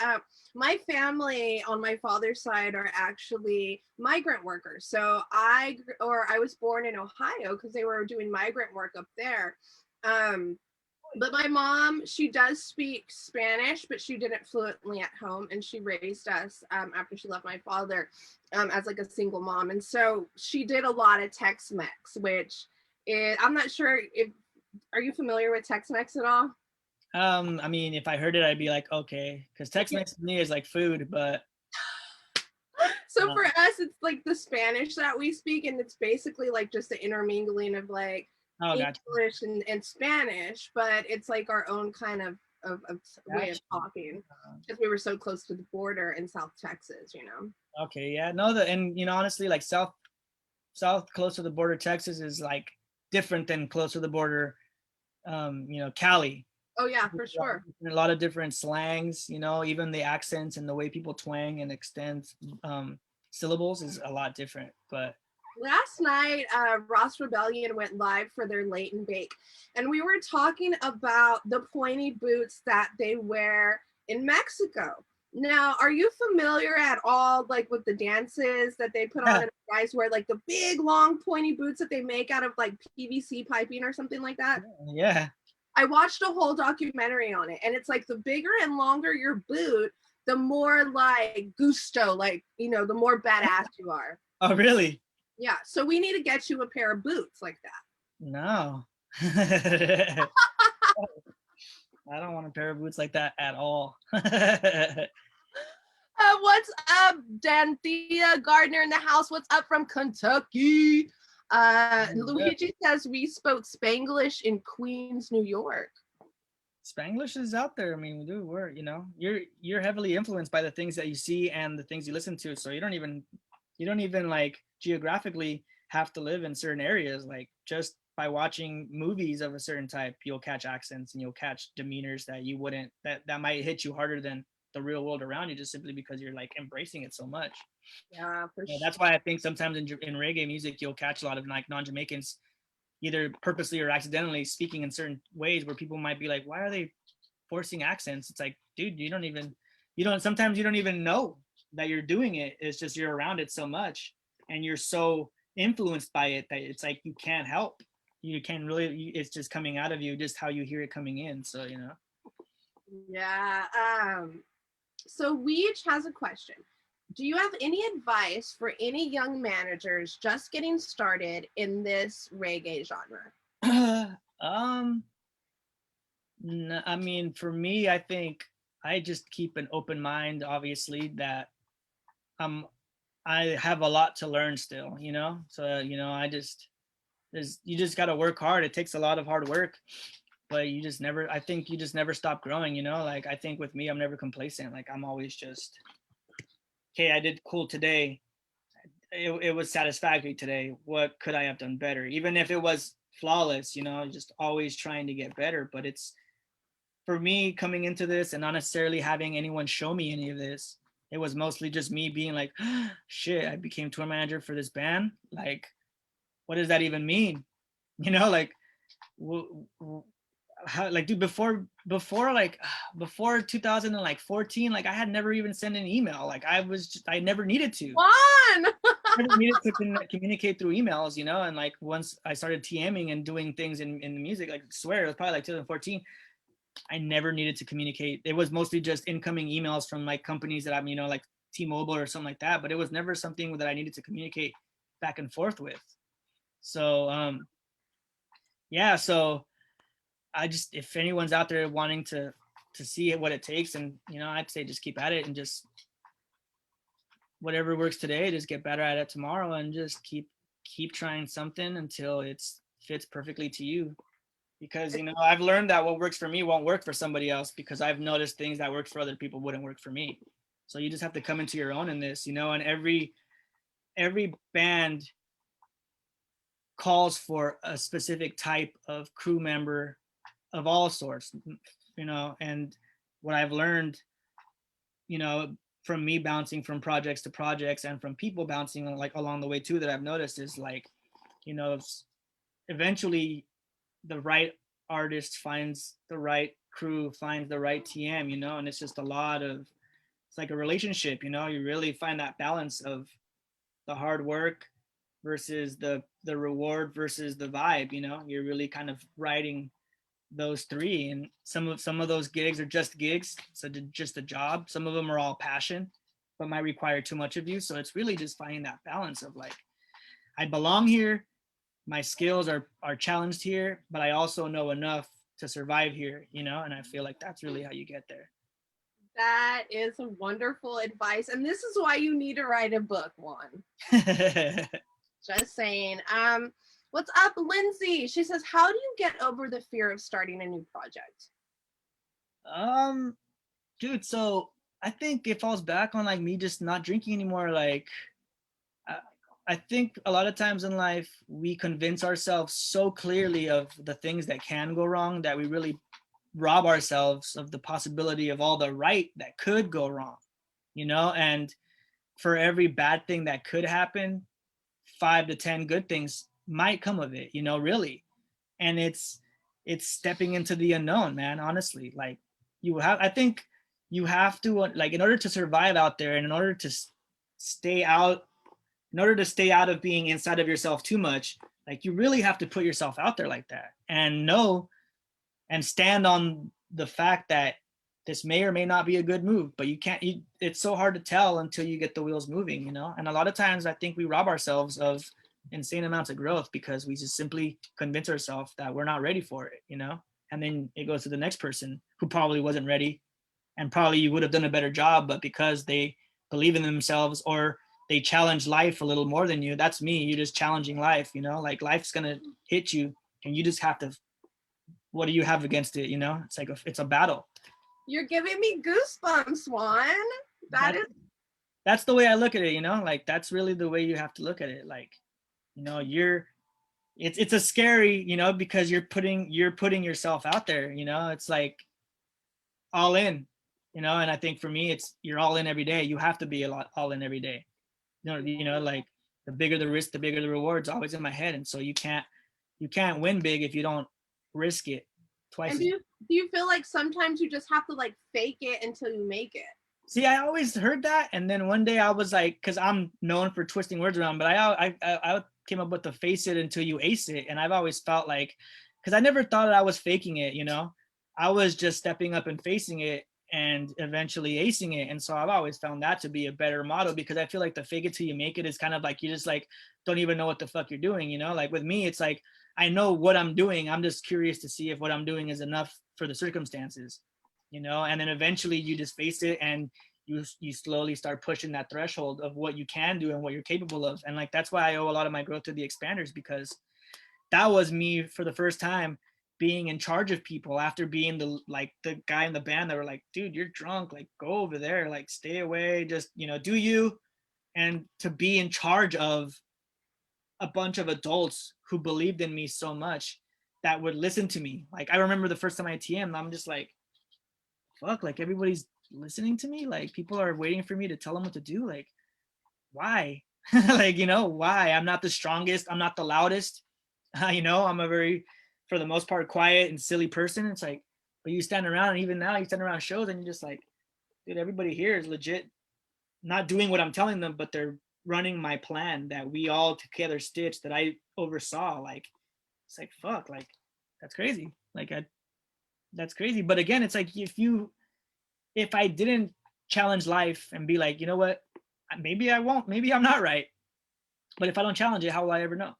My family on my father's side are actually migrant workers. So I was born in Ohio because they were doing migrant work up there. Um, but my mom, she does speak Spanish, but she did it fluently at home, and she raised us after she left my father as like a single mom. And so she did a lot of Tex-Mex, which I'm not sure if, are you familiar with Tex-Mex at all? I mean, if I heard it, I'd be like, okay, because Tex-Mex to me is like food, but So uh, for us, it's like the Spanish that we speak, and it's basically like just the intermingling of like oh, gotcha, English and Spanish, but it's like our own kind of way of gotcha. talking because we were so close to the border in South Texas, you know. Okay, yeah, no, and you know, honestly, like south close to the border, Texas is like different than close to the border, you know, Cali. Oh yeah, for sure. A lot of different slangs, you know, even the accents and the way people twang and extend syllables is a lot different. But Last night, Ross Rebellion went live for their late and bake, and we were talking about the pointy boots that they wear in Mexico. Now, are you familiar at all, like with the dances that they put on, yeah, and guys wear like the big long pointy boots that they make out of like PVC piping or something like that? yeah. I watched a whole documentary on it, and it's like the bigger and longer your boot, the more like gusto, like, you know, the more badass you are. Oh, really? Yeah, so we need to get you a pair of boots like that. No. I don't want a pair of boots like that at all. What's up, Danthea Gardner in the house? What's up from Kentucky? Luigi says we spoke Spanglish in Queens, New York. Spanglish is out there. I mean, dude, we're, you know, you're heavily influenced by the things that you see and the things you listen to. So you don't even like geographically have to live in certain areas. Like just by watching movies of a certain type, you'll catch accents and you'll catch demeanors that you wouldn't that might hit you harder than the real world around you, just simply because you're like embracing it so much. Yeah, for Yeah, sure. that's why I think sometimes in reggae music you'll catch a lot of like non-Jamaicans either purposely or accidentally speaking in certain ways where people might be like, why are they forcing accents? It's like, dude, sometimes you don't even know that you're doing it. It's just you're around it so much and you're so influenced by it that it's like you can't help. You can really, it's just coming out of you, just how you hear it coming in. So, you know. Yeah. So Weech has a question. Do you have any advice for any young managers just getting started in this reggae genre? um, I mean, for me, I think I just keep an open mind, obviously, that um I have a lot to learn still, you know? So, you know, you just got to work hard. It takes a lot of hard work, but I think you just never stop growing, you know? Like, I think with me, I'm never complacent. Like, I'm always just, okay, I did cool today. It was satisfactory today. What could I have done better? Even if it was flawless, you know, just always trying to get better. But it's, for me coming into this and not necessarily having anyone show me any of this, it was mostly just me being like, shit, I became tour manager for this band. Like, what does that even mean? You know, like, how, like, dude, before 2014, like I had never even sent an email. Like I never needed to. Juan! Never needed to communicate through emails, you know. And like once I started TMing and doing things in the music, like I swear it was probably like 2014. I never needed to communicate. It was mostly just incoming emails from like companies that I'm, you know, like T-Mobile or something like that. But it was never something that I needed to communicate back and forth with. So yeah, so I just, if anyone's out there wanting to see what it takes, and you know, I'd say just keep at it and just whatever works today, just get better at it tomorrow, and just keep trying something until it's fits perfectly to you. Because you know, I've learned that what works for me won't work for somebody else, because I've noticed things that work for other people wouldn't work for me. So you just have to come into your own in this, you know. And every band calls for a specific type of crew member of all sorts, you know. And what I've learned, you know, from me bouncing from projects to projects and from people bouncing like along the way too, that I've noticed is like, you know, eventually the right artist finds the right crew, finds the right TM, you know, and it's just a lot of, it's like a relationship, you know, you really find that balance of the hard work versus the reward versus the vibe, you know, you're really kind of riding those three. And some of those gigs are just gigs, so just a job. Some of them are all passion but might require too much of you, so it's really just finding that balance of like, I belong here, my skills are challenged here, but I also know enough to survive here, you know, and I feel like that's really how you get there. That is wonderful advice. And this is why you need to write a book, Juan. Just saying. What's up, Lindsay? She says, how do you get over the fear of starting a new project? Dude, so I think it falls back on like me just not drinking anymore. Like I, I think a lot of times in life we convince ourselves so clearly of the things that can go wrong that we really rob ourselves of the possibility of all the right that could go wrong, you know. And for every bad thing that could happen, 5 to 10 good things might come of it, you know, really. And it's stepping into the unknown, man, honestly. Like you have, I think you have to, like, in order to survive out there and in order to stay out, in order to stay out of being inside of yourself too much, like you really have to put yourself out there like that and know and stand on the fact that this may or may not be a good move, but you can't, it's so hard to tell until you get the wheels moving, you know. And a lot of times I think we rob ourselves of insane amounts of growth because we just simply convince ourselves that we're not ready for it, you know. And then it goes to the next person who probably wasn't ready and probably you would have done a better job, but because they believe in themselves or they challenge life a little more than you. That's me. You're just challenging life, you know, like life's gonna hit you and you just have to, what do you have against it, you know? It's like it's a battle. You're giving me goosebumps, Juan. That's the way I look at it, you know. Like that's really the way you have to look at it. Like, you know, it's a scary, you know, because you're putting yourself out there, you know. It's like all in, you know. And I think for me it's you're all in every day. You have to be all in every day. You know, like the bigger the risk, the bigger the rewards, always in my head. And so you can't win big if you don't risk it twice. And do you feel like sometimes you just have to like fake it until you make it? See, I always heard that, and then one day I was like, because I'm known for twisting words around, but I came up with the face it until you ace it, and I've always felt like, because I never thought that I was faking it, you know, I was just stepping up and facing it, and eventually acing it, and so I've always found that to be a better model because I feel like the fake it till you make it is kind of like you just like don't even know what the fuck you're doing, you know. Like with me, it's like I know what I'm doing. I'm just curious to see if what I'm doing is enough for the circumstances, you know. And then eventually you just face it and you slowly start pushing that threshold of what you can do and what you're capable of. And like that's why I owe a lot of my growth to the expanders, because that was me for the first time being in charge of people after being the guy in the band that were like, dude, you're drunk, like go over there, like stay away, just, you know, do you. And to be in charge of a bunch of adults who believed in me so much that would listen to me. Like I remember the first time I TM'd, I'm just like, fuck, like everybody's listening to me. Like people are waiting for me to tell them what to do. Like, why? Like, you know, why? I'm not the strongest. I'm not the loudest. You know, I'm a very, for the most part, quiet and silly person. It's like, but you stand around, and even now you stand around shows and you're just like, dude, everybody here is legit not doing what I'm telling them, but they're running my plan that we all together stitched that I oversaw. Like, it's like, fuck, like that's crazy. Like that's crazy. But again, it's like if I didn't challenge life and be like, you know what, maybe I won't, maybe I'm not right. But if I don't challenge it, how will I ever know?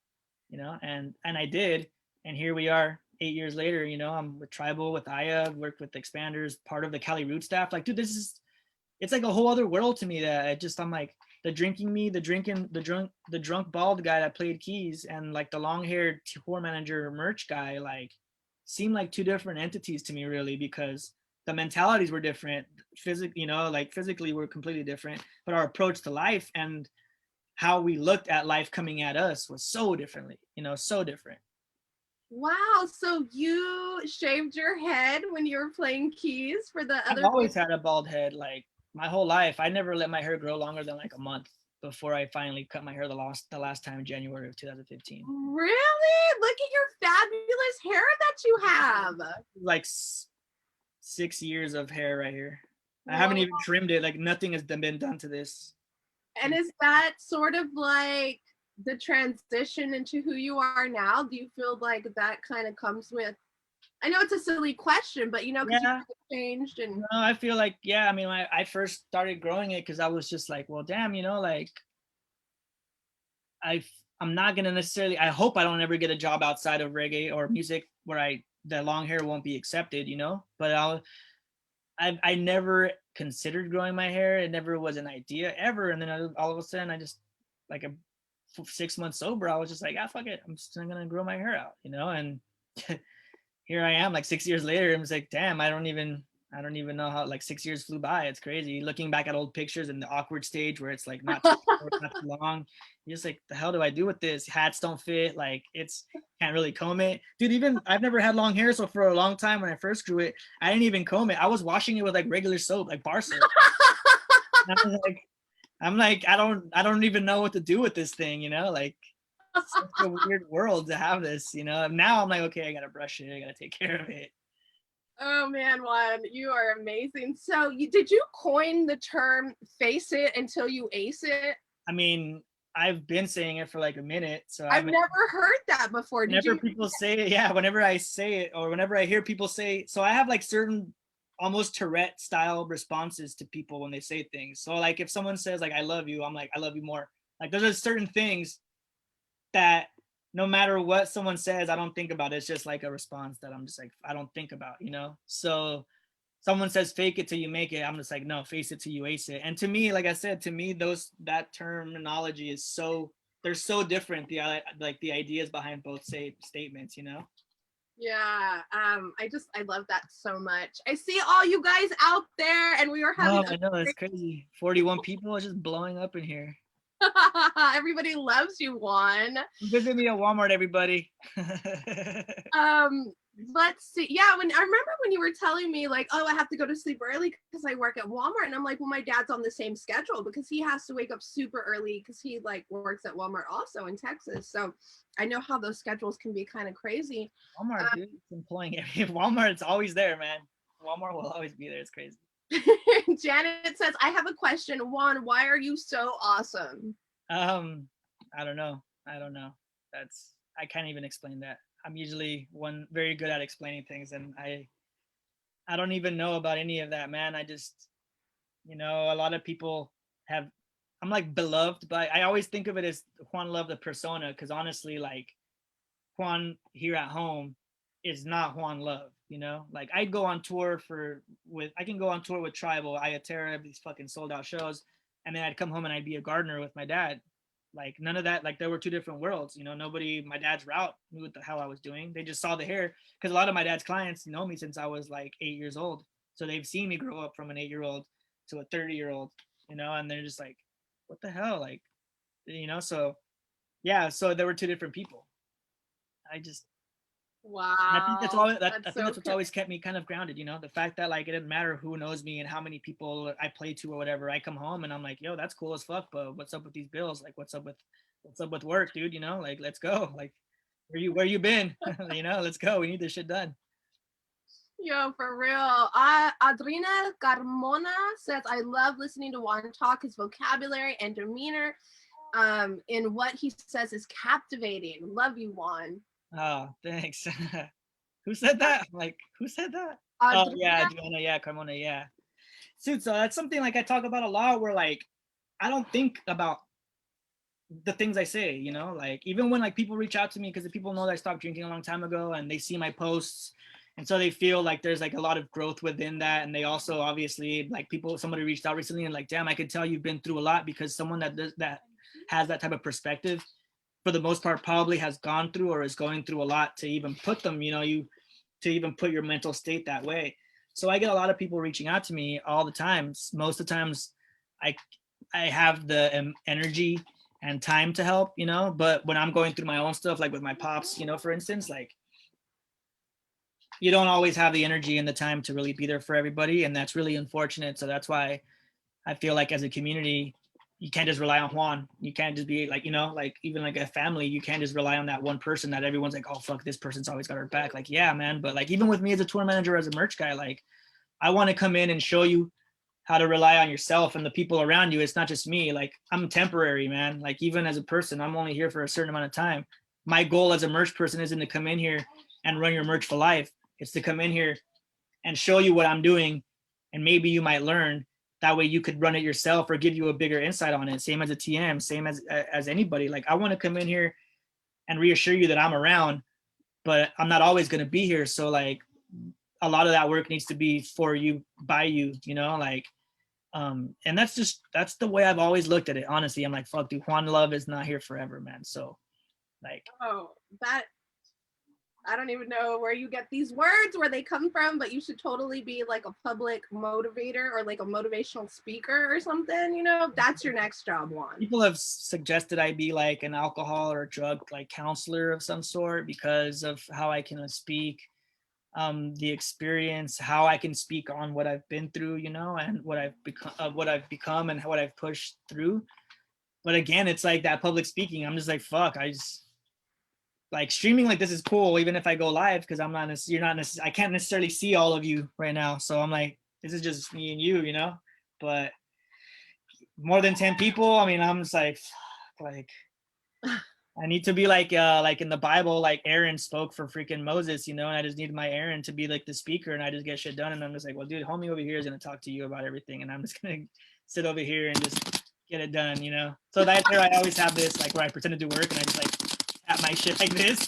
You know, and I did, and here we are 8 years later. You know, I'm with Tribal, with Aya, worked with the Expanders, part of the Cali Root staff. Like, dude, this is, it's like a whole other world to me that I'm like the drunk bald guy that played keys and like the long haired tour manager merch guy, like seemed like two different entities to me really, because the mentalities were different, physically, you know, like physically we're completely different, but our approach to life and how we looked at life coming at us was so differently, you know, so different. Wow, so you shaved your head when you were playing keys for the other. I've always had a bald head. Like my whole life. I never let my hair grow longer than like a month before I finally cut my hair the last time in January of 2015. Really? Look at your fabulous hair that you have. Like 6 years of hair right here. I Whoa. haven't even trimmed it. Like nothing has been done to this. And is that sort of like the transition into who you are now? Do you feel like that kind of comes with, I know it's a silly question, but you know, because Yeah. you changed and No, I feel like, yeah, I mean, I first started growing it because I was just like, well, damn, you know, like I I'm not gonna necessarily. I hope I don't ever get a job outside of reggae or music where the long hair won't be accepted, you know. But I never considered growing my hair. It never was an idea ever. And then all of a sudden, I just like 6 months sober, I was just like, ah, fuck it, I'm just gonna grow my hair out, you know. And here I am, like 6 years later. I'm just like, damn, I don't even know how like 6 years flew by. It's crazy. Looking back at old pictures and the awkward stage where it's like not too short, not too long. You're just like, the hell do I do with this? Hats don't fit. Like it's can't really comb it. Dude, even I've never had long hair. So for a long time when I first grew it, I didn't even comb it. I was washing it with like regular soap, like bar soap. I'm like, I don't even know what to do with this thing, you know? Like it's such a weird world to have this, you know. Now I'm like, okay, I gotta brush it, I gotta take care of it. oh man, Juan, you are amazing. So did you coin the term face it until you ace it? I mean, I've been saying it for like a minute, so I've never heard that before. Whenever people say it, yeah, whenever I say it or whenever I hear people say, so I have like certain almost Tourette style responses to people when they say things. So like if someone says like I love you, I'm like I love you more. Like those are certain things that no matter what someone says, I don't think about it. It's just like a response that I'm just like I don't think about, you know. So someone says fake it till you make it, I'm just like no, face it till you ace it. And to me, like I said, to me that terminology is so they're so different. The like the ideas behind both statements, you know. Yeah, I love that so much. I see all you guys out there, and we are having. Oh, I know, it's crazy. 41 people are just blowing up in here. Everybody loves you, Juan. Visit me at Walmart, everybody. Let's see. Yeah, when I remember when you were telling me like, oh, I have to go to sleep early because I work at Walmart, and I'm like, well, my dad's on the same schedule because he has to wake up super early because he like works at Walmart also in Texas. So I know how those schedules can be kind of crazy. Walmart, dude, it's employing Walmart. It's always there, man. Walmart will always be there. It's crazy. Janet says, I have a question. Juan, why are you so awesome? I don't know. I can't even explain that. I'm usually very good at explaining things, and I don't even know about any of that, man. I just, you know, a lot of people I'm like beloved, but I always think of it as Juan Love, the persona, because honestly, like Juan here at home is not Juan Love, you know. Like I can go on tour with Tribal, Ayaterra, these fucking sold out shows, and then I'd come home and I'd be a gardener with my dad. Like none of that. Like there were two different worlds, you know. Nobody, my dad's route knew what the hell I was doing. They just saw the hair because a lot of my dad's clients know me since I was like 8 years old, so they've seen me grow up from an 8-year-old to a 30-year-old, you know, and they're just like, what the hell, like, you know. So yeah, so there were two different people. Wow. I think that's all. I think so that's what's always kept me kind of grounded. You know, the fact that like it didn't matter who knows me and how many people I play to or whatever. I come home and I'm like, yo, that's cool as fuck. But what's up with these bills? Like, what's up with work, dude? You know, like let's go. Like, where you been? You know, let's go. We need this shit done. Yo, for real. Adrina Carmona says, I love listening to Juan talk. His vocabulary and demeanor in what he says is captivating. Love you, Juan. Oh, thanks. Who said that? Like, who said that? Adrina. Oh, yeah, Joanna, yeah, Carmona, yeah. Dude, so that's something like I talk about a lot where like I don't think about the things I say, you know, like even when like people reach out to me because the people know that I stopped drinking a long time ago and they see my posts and so they feel like there's like a lot of growth within that. And they also obviously like somebody reached out recently and like, damn, I could tell you've been through a lot because someone that has that type of perspective for the most part probably has gone through or is going through a lot to even put them, you know, to even put your mental state that way. So I get a lot of people reaching out to me all the time. Most of the times I have the energy and time to help, you know, but when I'm going through my own stuff, like with my pops, you know, for instance, like you don't always have the energy and the time to really be there for everybody. And that's really unfortunate. So that's why, I feel like as a community, you can't just rely on Juan. You can't just be like, you know, like even like a family, you can't just rely on that one person that everyone's like, oh fuck, this person's always got our back. Like, yeah, man. But like even with me as a tour manager, as a merch guy, like I want to come in and show you how to rely on yourself and the people around you. It's not just me. Like I'm temporary, man. Like even as a person, I'm only here for a certain amount of time. My goal as a merch person isn't to come in here and run your merch for life. It's to come in here and show you what I'm doing, and maybe you might learn. That way you could run it yourself or give you a bigger insight on it. Same as a TM, same as anybody. Like I want to come in here and reassure you that I'm around, but I'm not always going to be here. So like a lot of that work needs to be for you, by you, you know, like, and that's the way I've always looked at it. Honestly, I'm like, fuck, dude, Juan Love is not here forever, man. So like, oh, that, I don't even know where you get these words, where they come from, but you should totally be like a public motivator or like a motivational speaker or something, you know. That's your next job, Juan. people have suggested I be like an alcohol or drug like counselor of some sort because of how I can speak, the experience, how I can speak on what I've been through, you know, and what I've become and what I've pushed through. But again, it's like that public speaking. I'm just like, fuck, I just like streaming like this is cool, even if I go live, because I'm not, you're not necessarily, I can't necessarily see all of you right now. So I'm like, this is just me and you know, but more than 10 people, I mean, I'm just like, like, I need to be like in the Bible, like Aaron spoke for freaking Moses, you know, and I just need my Aaron to be like the speaker, and I just get shit done. And I'm just like, well, dude, homie over here is gonna talk to you about everything, and I'm just gonna sit over here and just get it done, you know. So that there, I always have this like where I pretend to do work and I just like tap my shit like this.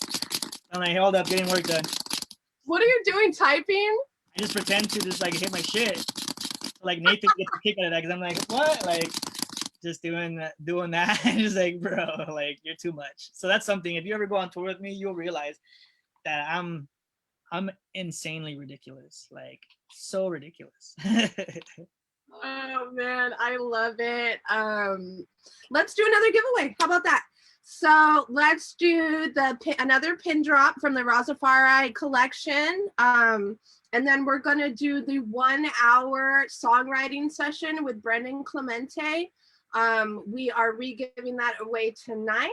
I'm like, hold up, getting work done. What are you doing? Typing? I just pretend to just like hit my shit. So, like Nathan gets a kick out of that because I'm like, what? Like just doing that. Just like, bro, like you're too much. So that's something. If you ever go on tour with me, you'll realize that I'm insanely ridiculous. Like so ridiculous. Oh man, I love it. Let's do another giveaway. How about that? So let's do another pin drop from the Razafari collection. And then we're gonna do the 1 hour songwriting session with Brendan Clemente. We are re-giving that away tonight.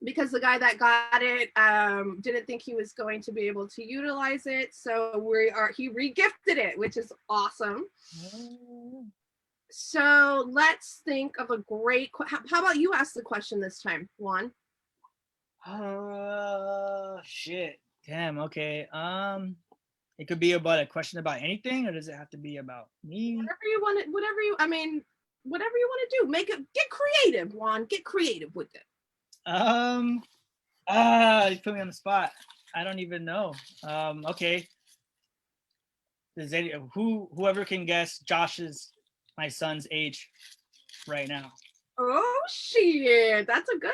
Because the guy that got it didn't think he was going to be able to utilize it. So he re-gifted it, which is awesome. So let's think of a great, how about you ask the question this time, Juan? Shit. Damn, okay. It could be about a question about anything, or does it have to be about me? Whatever you want to, whatever you want to do. Get creative, Juan. Get creative with it. You put me on the spot. I don't even know. Okay. Does whoever can guess my son's age right now? Oh shit, that's a good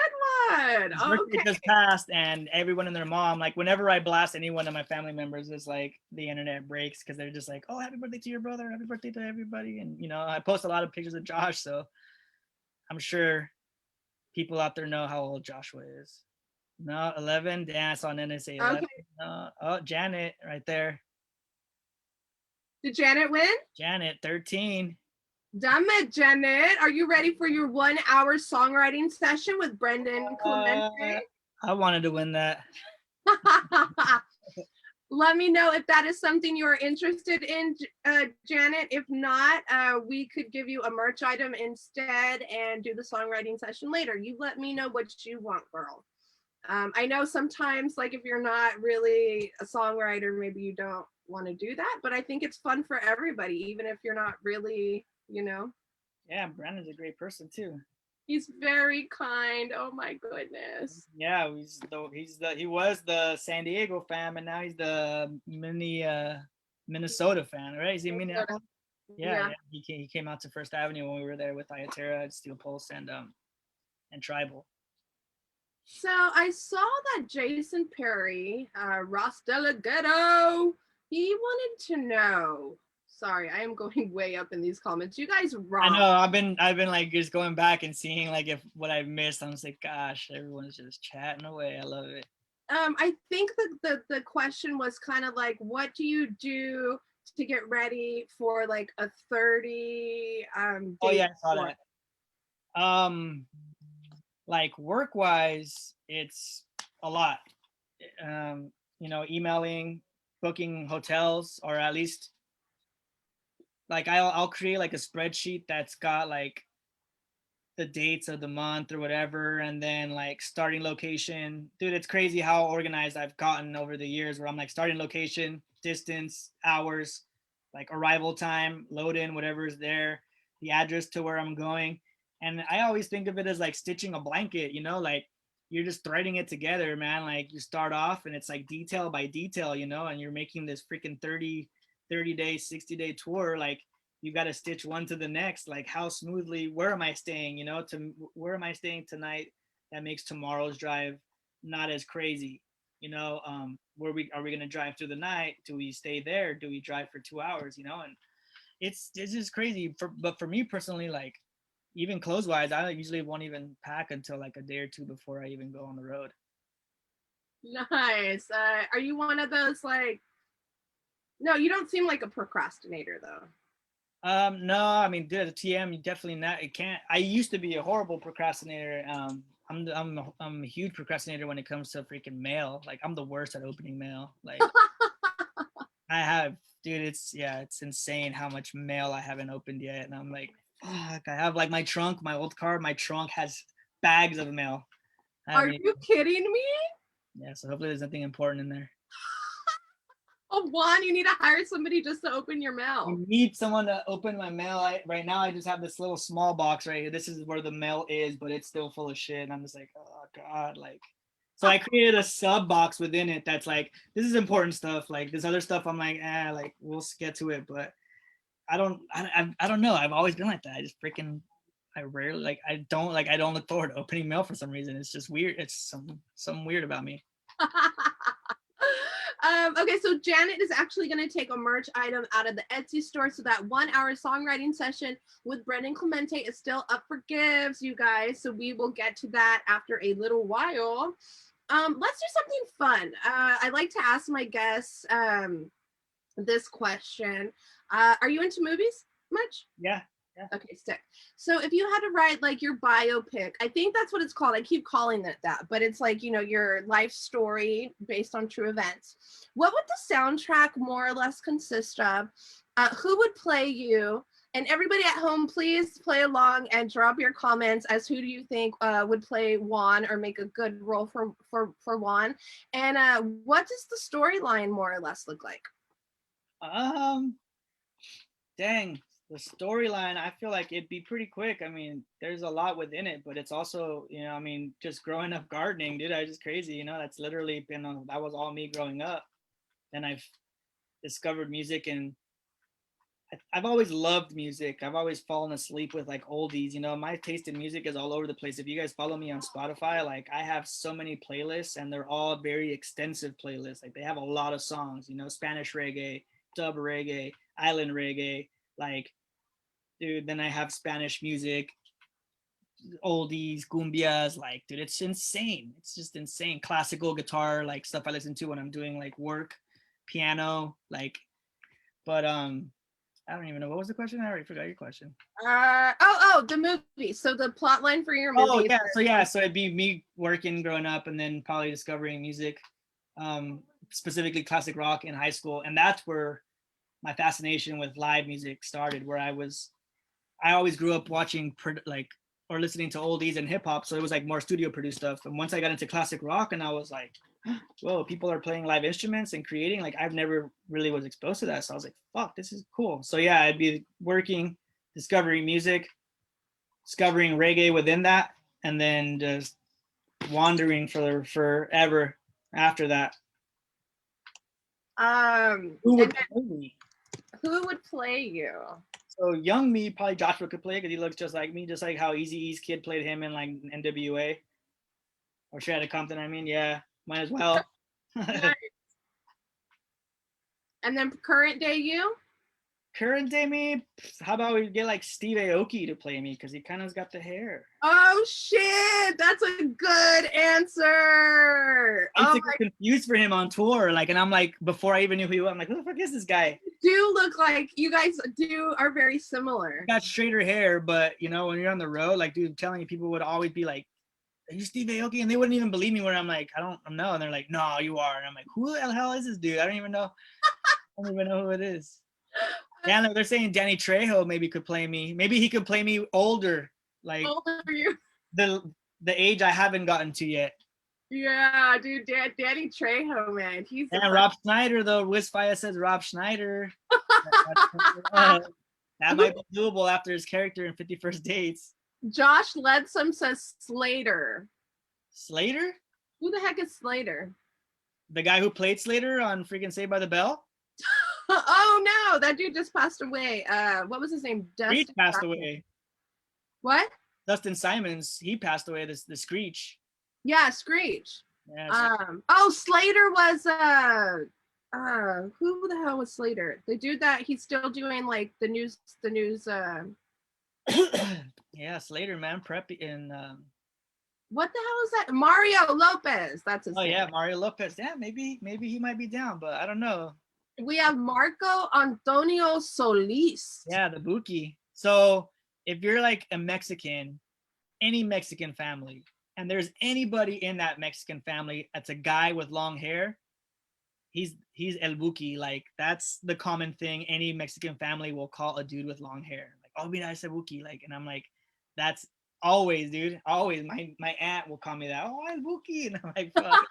one. His birthday just passed, and everyone and their mom, like whenever I blast anyone of my family members, it's like the internet breaks because they're just like, oh, happy birthday to your brother, happy birthday to everybody. And you know, I post a lot of pictures of Josh, so I'm sure people out there know how old Joshua is. No, 11. Damn, I saw NSA 11. Okay. No. Oh, Janet right there. Did Janet win? Janet, 13. Damn it, Janet. Are you ready for your 1 hour songwriting session with Brendan Clemente? I wanted to win that. Let me know if that is something you're interested in, Janet. If not, we could give you a merch item instead and do the songwriting session later. You let me know what you want, girl. I know sometimes, like if you're not really a songwriter, maybe you don't want to do that, but I think it's fun for everybody, even if you're not really, you know. Yeah, Brandon's a great person too. He's very kind. Oh my goodness. Yeah, he was the San Diego fan, and now he's the Minnesota fan, right? Is he Minnesota? Yeah. He came out to First Avenue when we were there with Ayaterra, Steel Pulse, and Tribal. So I saw that Jason Perry, Ross Delgado, he wanted to know. Sorry, I am going way up in these comments. You guys rock. I know. I've been like just going back and seeing like if what I've missed. I'm just like, gosh, everyone's just chatting away. I love it. I think that the question was kind of like, what do you do to get ready for like a 30 Oh day yeah, I saw tour? that. Like work wise, it's a lot. You know, emailing, booking hotels, or at least like I'll create like a spreadsheet that's got like the dates of the month or whatever, and then like starting location. Dude, it's crazy how organized I've gotten over the years, where I'm like starting location, distance, hours, like arrival time, load in whatever is there, the address to where I'm going. And I always think of it as like stitching a blanket, you know, like you're just threading it together, man. Like you start off and it's like detail by detail, you know, and you're making this freaking 30 day, 60-day tour. Like you got to stitch one to the next, like how smoothly, where am I staying, you know, to where am I staying tonight that makes tomorrow's drive not as crazy, you know. Where we are we going to drive through the night, do we stay there, do we drive for 2 hours, you know. And it's just crazy but for me personally, like even clothes wise, I usually won't even pack until like a day or two before I even go on the road. Nice. Are you one of those like, no, you don't seem like a procrastinator though. No, I mean, dude, the TM, you definitely not. It can't. I used to be a horrible procrastinator. I'm a huge procrastinator when it comes to freaking mail. Like, I'm the worst at opening mail. Like, I have, dude. It's insane how much mail I haven't opened yet. And I'm like, fuck. I have like my trunk, my old car. My trunk has bags of mail. Are you kidding me? Yeah. So hopefully there's nothing important in there. Oh, Juan, you need to hire somebody just to open your mail. You need someone to open my mail. Right now, I just have this little small box right here. This is where the mail is, but it's still full of shit. And I'm just like, oh god, like. So I created a sub box within it that's like, this is important stuff. Like this other stuff, I'm like, like we'll get to it. But I don't know. I've always been like that. I just freaking, I rarely like, I don't look forward to opening mail for some reason. It's just weird. It's some weird about me. Okay, so Janet is actually going to take a merch item out of the Etsy store. So that 1 hour songwriting session with Brendan Clemente is still up for gives, you guys. So we will get to that after a little while. Let's do something fun. I like to ask my guests this question. Are you into movies much? Yeah. Yeah. Okay, sick. So if you had to write like your biopic, I think that's what it's called. I keep calling it that, but it's like, you know, your life story based on true events. What would the soundtrack more or less consist of? Who would play you? And everybody at home, please play along and drop your comments as who do you think would play Juan or make a good role for Juan? And what does the storyline more or less look like? Dang, the storyline, I feel like it'd be pretty quick. I mean, there's a lot within it, but it's also, you know, I mean, just growing up gardening, dude, I was just crazy, you know. That's literally been that was all me growing up. And I've discovered music, and I've always loved music. I've always fallen asleep with like oldies, you know. My taste in music is all over the place. If you guys follow me on Spotify, like I have so many playlists, and they're all very extensive playlists. Like they have a lot of songs, you know, Spanish reggae, dub reggae, island reggae, like, dude. Then I have Spanish music, oldies, cumbias, like, dude, it's insane. It's just insane. Classical guitar, like stuff I listen to when I'm doing like work, piano, like. But I don't even know, what was the question. I already forgot your question. The movie. So the plot line for your Oh movie. so it'd be me working growing up, and then probably discovering music, specifically classic rock in high school, and that's where my fascination with live music started. Where I always grew up watching like or listening to oldies and hip hop, so it was like more studio produced stuff. And once I got into classic rock, and I was like, whoa, people are playing live instruments and creating, like I've never really was exposed to that. So I was like, fuck, this is cool. So yeah, I'd be working, discovering music, discovering reggae within that, and then just wandering for forever after that. Who would play me? Who would play you? So young me, probably Joshua could play because he looks just like me, just like how Eazy-E's kid played him in like NWA or Straight Outta Compton. I mean, yeah, might as well. Nice. And then current day you? Current day me, how about we get like Steve Aoki to play me because he kind of's got the hair. Oh shit, that's a good answer. I used Oh to get confused for him on tour, like, and I'm like, before I even knew who he was, I'm like, who the fuck is this guy? you do look like you guys are very similar. He got straighter hair, but you know, when you're on the road, like, dude, I'm telling you, people would always be like, are you Steve Aoki? And they wouldn't even believe me when I'm like, I don't know. And they're like, no, you are. And I'm like, who the hell is this dude? I don't even know. I don't even know who it is. Yeah, look, they're saying Danny Trejo maybe could play me. Maybe he could play me older, like Older you. the age I haven't gotten to yet. Yeah, dude, Danny Trejo, man, he's. And Rob Schneider, though, Wisfire says Rob Schneider. That might be doable after his character in 51st Dates. Josh Ledsome says Slater. Slater? Who the heck is Slater? The guy who played Slater on freaking Saved by the Bell? Oh no, that dude just passed away. What was his name? Screech passed away. What? Dustin Simons, he passed away. The Screech. Yeah, Screech. Yeah, Oh, Slater was who the hell was Slater? The dude that he's still doing like the news yeah, Slater, man, preppy and what the hell is that? Mario Lopez. That's his name. yeah, Mario Lopez. Yeah, maybe he might be down, but I don't know. We have Marco Antonio Solis. Yeah, the Buki. So if you're like a Mexican, any Mexican family, and there's anybody in that Mexican family that's a guy with long hair, he's El Buki. Like, that's the common thing any Mexican family will call a dude with long hair. Like, oh, mira ese Buki. Like, and I'm like, that's always, dude. Always. My aunt will call me that. Oh, El Buki. And I'm like, fuck.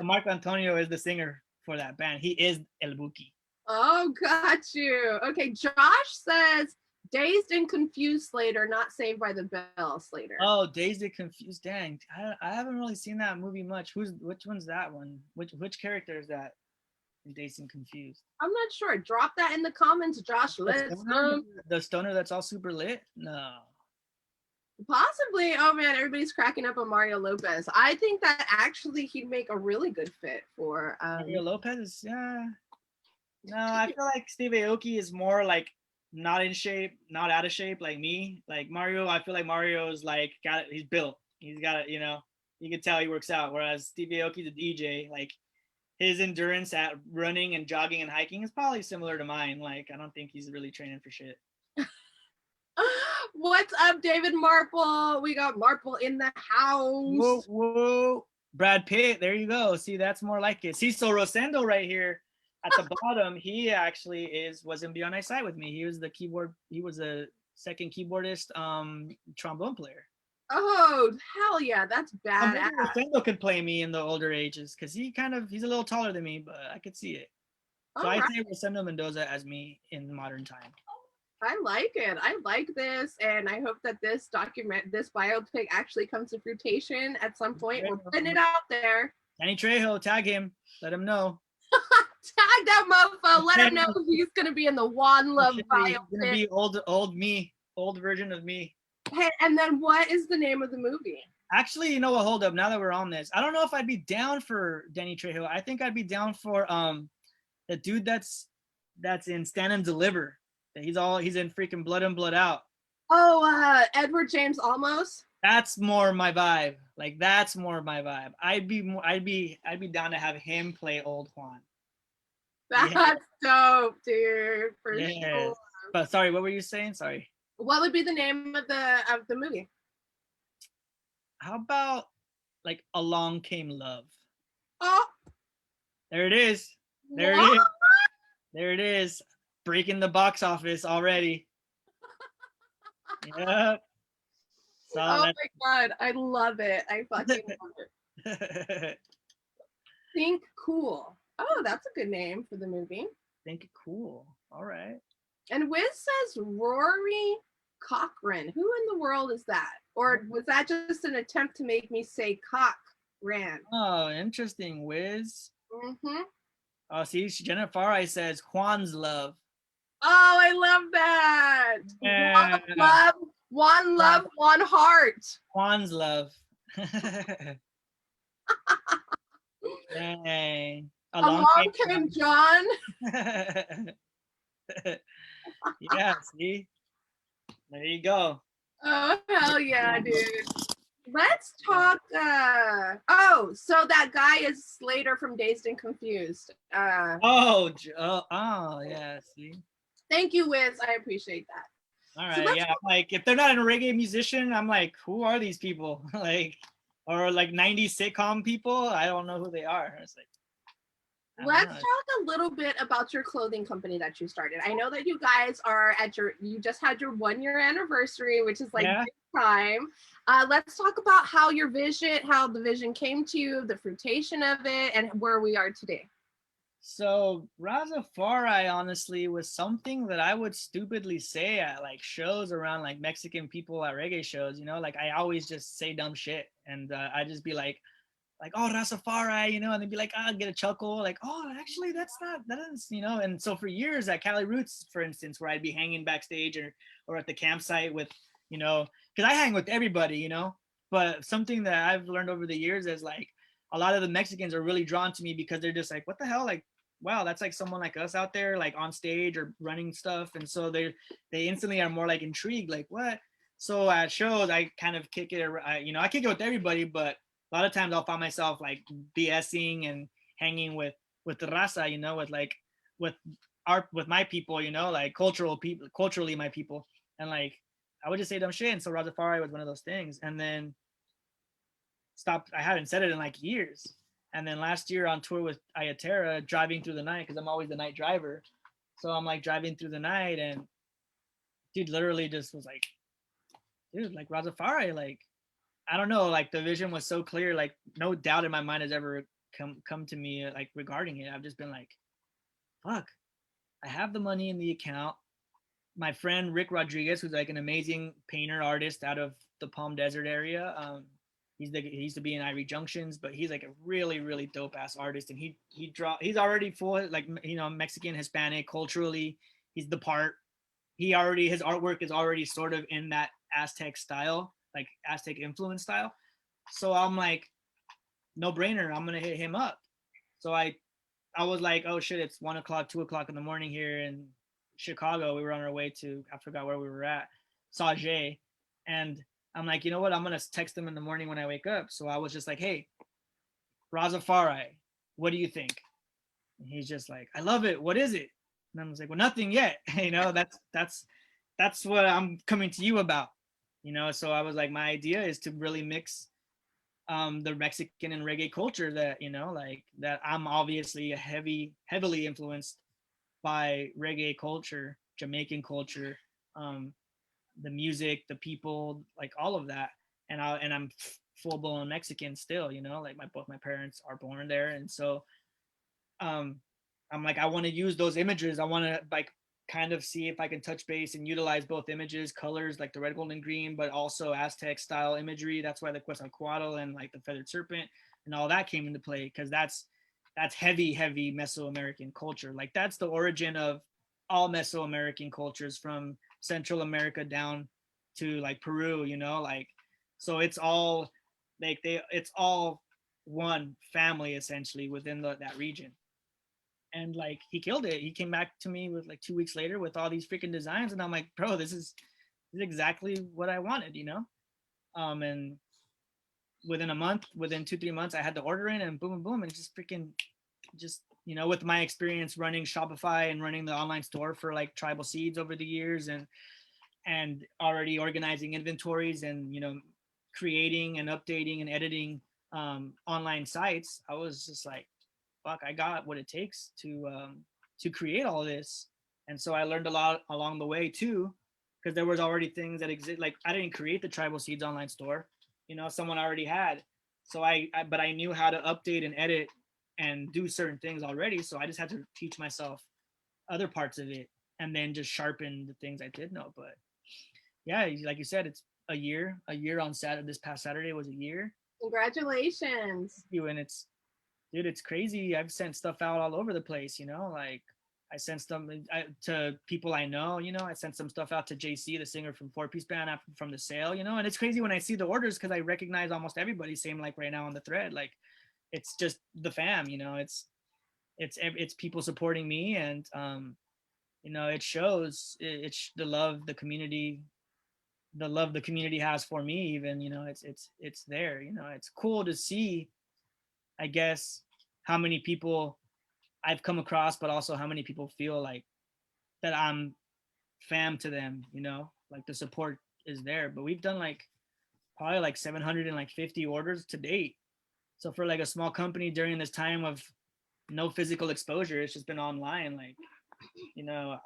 Marco Antonio is the singer for that band. He is El Buki. Oh, got you. Okay, Josh says Dazed and Confused Slater, not Saved by the Bell Slater. Oh, Dazed and Confused. Dang, I haven't really seen that movie much. Which one's that one? Which character is that in Dazed and Confused? I'm not sure. Drop that in the comments, Josh. The stoner that's all super lit? No. Possibly. Oh man, everybody's cracking up on Mario Lopez. I think that actually he'd make a really good fit for Mario Lopez. Yeah. No, I feel like Steve Aoki is more like not in shape, not out of shape like me. Like Mario, I feel like Mario's like he's built. He's got it, you know. You can tell he works out. Whereas Steve Aoki, the DJ, like his endurance at running and jogging and hiking is probably similar to mine. Like, I don't think he's really training for shit. What's up, David Marple? We got Marple in the house. Whoa. Brad Pitt, there you go. See, that's more like it. See, so Rosendo right here at the bottom, he actually was in Beyond Eyesight with me. He was a second keyboardist, trombone player. Oh, hell yeah, that's badass. Rosendo could play me in the older ages because he's a little taller than me, but I could see it. So I say Rosendo Mendoza as me in modern time. I like it. I like this, and I hope that this biopic actually comes to fruition at some point. We're putting it out there. Danny Trejo, tag him. Let him know. Tag that mofo. Let him know he's gonna be in the Juan Love biopic. He's gonna be old me, old version of me. Hey, and then what is the name of the movie? Actually, you know what? Hold up. Now that we're on this, I don't know if I'd be down for Danny Trejo. I think I'd be down for the dude that's in Stand and Deliver. He's in freaking Blood In Blood Out. Oh, Edward James Olmos. That's more my vibe. Like, that's more my vibe. I'd be down to have him play old Juan. That's dope, dude. For sure. But sorry, what were you saying? Sorry. What would be the name of the movie? How about like Along Came Love? Oh, there it is. There it is. There it is. Breaking the box office already. Yep. So oh my god, I love it. I fucking love it. Think Cool. Oh, that's a good name for the movie. Think Cool. All right. And Wiz says Rory Cochran. Who in the world is that? Or was that just an attempt to make me say Cochran? Oh, interesting, Wiz. Mm-hmm. Oh, see, Jennifer says Juan's Love. Oh, I love that. One love, one heart. Juan's Love. Dang. Along came John. Yeah, see, there you go. Oh hell yeah, dude. Let's talk. Oh, so that guy is Slater from Dazed and Confused. Oh, yeah, see. Thank you, Wiz. I appreciate that. All So right, let's yeah. Like if they're not a reggae musician, I'm like, who are these people? Like, or like 90s sitcom people? I don't know who they are. It's like, I don't let's know. talk a little bit about your clothing company that you started. I know that you guys are you just had your 1 year anniversary, which is like Yeah. big time. Let's talk about how the vision came to you, the fruition of it, and where we are today. So Razafari honestly was something that I would stupidly say at like shows around like Mexican people at reggae shows, you know, like I always just say dumb shit and I just be like, oh, Razafari, you know, and they'd be like, ah, get a chuckle, like, oh, actually, that is, you know. And so for years at Cali Roots, for instance, where I'd be hanging backstage or at the campsite with, you know, because I hang with everybody, you know. But something that I've learned over the years is like a lot of the Mexicans are really drawn to me because they're just like, what the hell, like, wow, that's like someone like us out there, like on stage or running stuff, and so they instantly are more like intrigued, like what. So at shows, I kind of kick it, you know, I kick it with everybody, but a lot of times I'll find myself like BSing and hanging with the raza, you know, with like with with my people, you know, like culturally my people, and like I would just say dumb shit. And so Razafari was one of those things, and then stopped. I hadn't said it in like years, and then last year on tour with Ayatera, driving through the night because I'm always the night driver, so I'm like driving through the night, and dude literally just was like, dude, like Razafari, like I don't know, like the vision was so clear, like no doubt in my mind has ever come to me like regarding it. I've just been like, fuck, I have the money in the account. My friend Rick Rodriguez, who's like an amazing painter artist out of the Palm Desert area, he used to be in Ivory Junctions, but he's like a really dope ass artist, and he's already full, like, you know, Mexican, Hispanic, culturally he's the part. He already, his artwork is already sort of in that Aztec style, like Aztec influence style. So I'm like, no brainer, I'm gonna hit him up. So I was like, oh shit, it's 1 o'clock, 2 o'clock in the morning here in Chicago. We were on our way to, I forgot where we were at, Sajay. And I'm like, you know what? I'm gonna text him in the morning when I wake up. So I was just like, hey, Razafari, what do you think? And he's just like, I love it. What is it? And I was like, well, nothing yet. You know, that's what I'm coming to you about. You know, so I was like, my idea is to really mix the Mexican and reggae culture that, you know, like that I'm obviously a heavily influenced by reggae culture, Jamaican culture, um, the music, the people, like all of that. And I'm full blown Mexican still, you know, like both my parents are born there. And so um, I'm like, I want to use those images. I want to like kind of see if I can touch base and utilize both images, colors like the red, gold, and green, but also Aztec style imagery. That's why the Quetzalcoatl and like the feathered serpent and all that came into play, because that's heavy Mesoamerican culture. Like that's the origin of all Mesoamerican cultures from Central America down to like Peru, you know, like so it's all like it's all one family essentially within that region. And like he killed it. He came back to me with like 2 weeks later with all these freaking designs, and I'm like, bro, this is exactly what I wanted, you know. And within a month, within 2-3 months, I had the order in, and boom, boom, boom, and just freaking, just, you know, with my experience running Shopify and running the online store for like Tribal Seeds over the years, and already organizing inventories and, you know, creating and updating and editing online sites, I was just like, fuck, I got what it takes to create all this. And so I learned a lot along the way too, because there was already things that exist. Like I didn't create the Tribal Seeds online store, you know, someone already had. So but I knew how to update and edit and do certain things already. So I just had to teach myself other parts of it and then just sharpen the things I did know. But yeah, like you said, it's a year on Saturday. This past Saturday was a year. Congratulations. And it's, dude, it's crazy. I've sent stuff out all over the place, you know, like I sent stuff to people I know, you know, I sent some stuff out to JC, the singer from Four Piece Band from the sale, you know, and it's crazy when I see the orders because I recognize almost everybody, same like right now on the thread. Like it's just the fam, you know, it's people supporting me, and you know, it shows it's the love the community has for me. Even, you know, it's there. You know, it's cool to see, I guess, how many people I've come across, but also how many people feel like that I'm fam to them. You know, like the support is there. But we've done like probably like 750 orders to date. So for like a small company during this time of no physical exposure, it's just been online. Like, you know,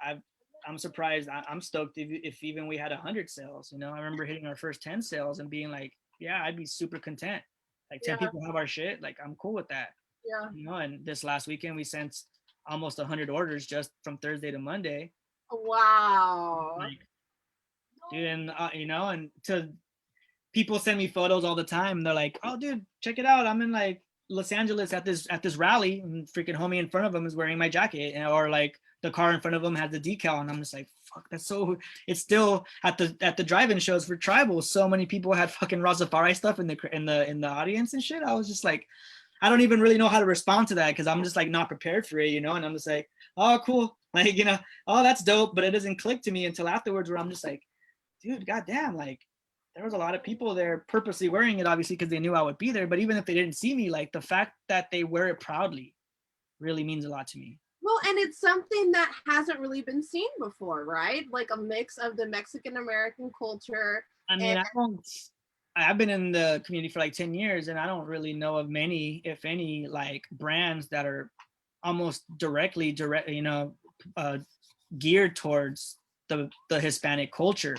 I'm surprised. I'm stoked if even we had 100 sales. You know, I remember hitting our first 10 sales and being like, yeah, I'd be super content. Like 10 Yeah, people have our shit. Like, I'm cool with that. yeah. You know, and this last weekend we sent almost 100 orders just from Thursday to Monday. Wow. Like, dude, and you know, and to people send me photos all the time. They're like, "Oh, dude, check it out! I'm in like Los Angeles at this rally, and freaking homie in front of him is wearing my jacket, or like the car in front of him has the decal." And I'm just like, "Fuck, that's so." It's still at the drive-in shows for tribal. So many people had fucking Razafari stuff in the audience and shit. I was just like, I don't even really know how to respond to that because I'm just like not prepared for it, you know. And I'm just like, "Oh, cool," like, you know, "Oh, that's dope," but it doesn't click to me until afterwards, where I'm just like, dude, goddamn, like there was a lot of people there purposely wearing it, obviously, because they knew I would be there. But even if they didn't see me, like the fact that they wear it proudly really means a lot to me. Well, and it's something that hasn't really been seen before, right? Like a mix of the Mexican American culture. I mean, And I've been in the community for like 10 years and I don't really know of many, if any, like brands that are almost you know, uh, geared towards the Hispanic culture.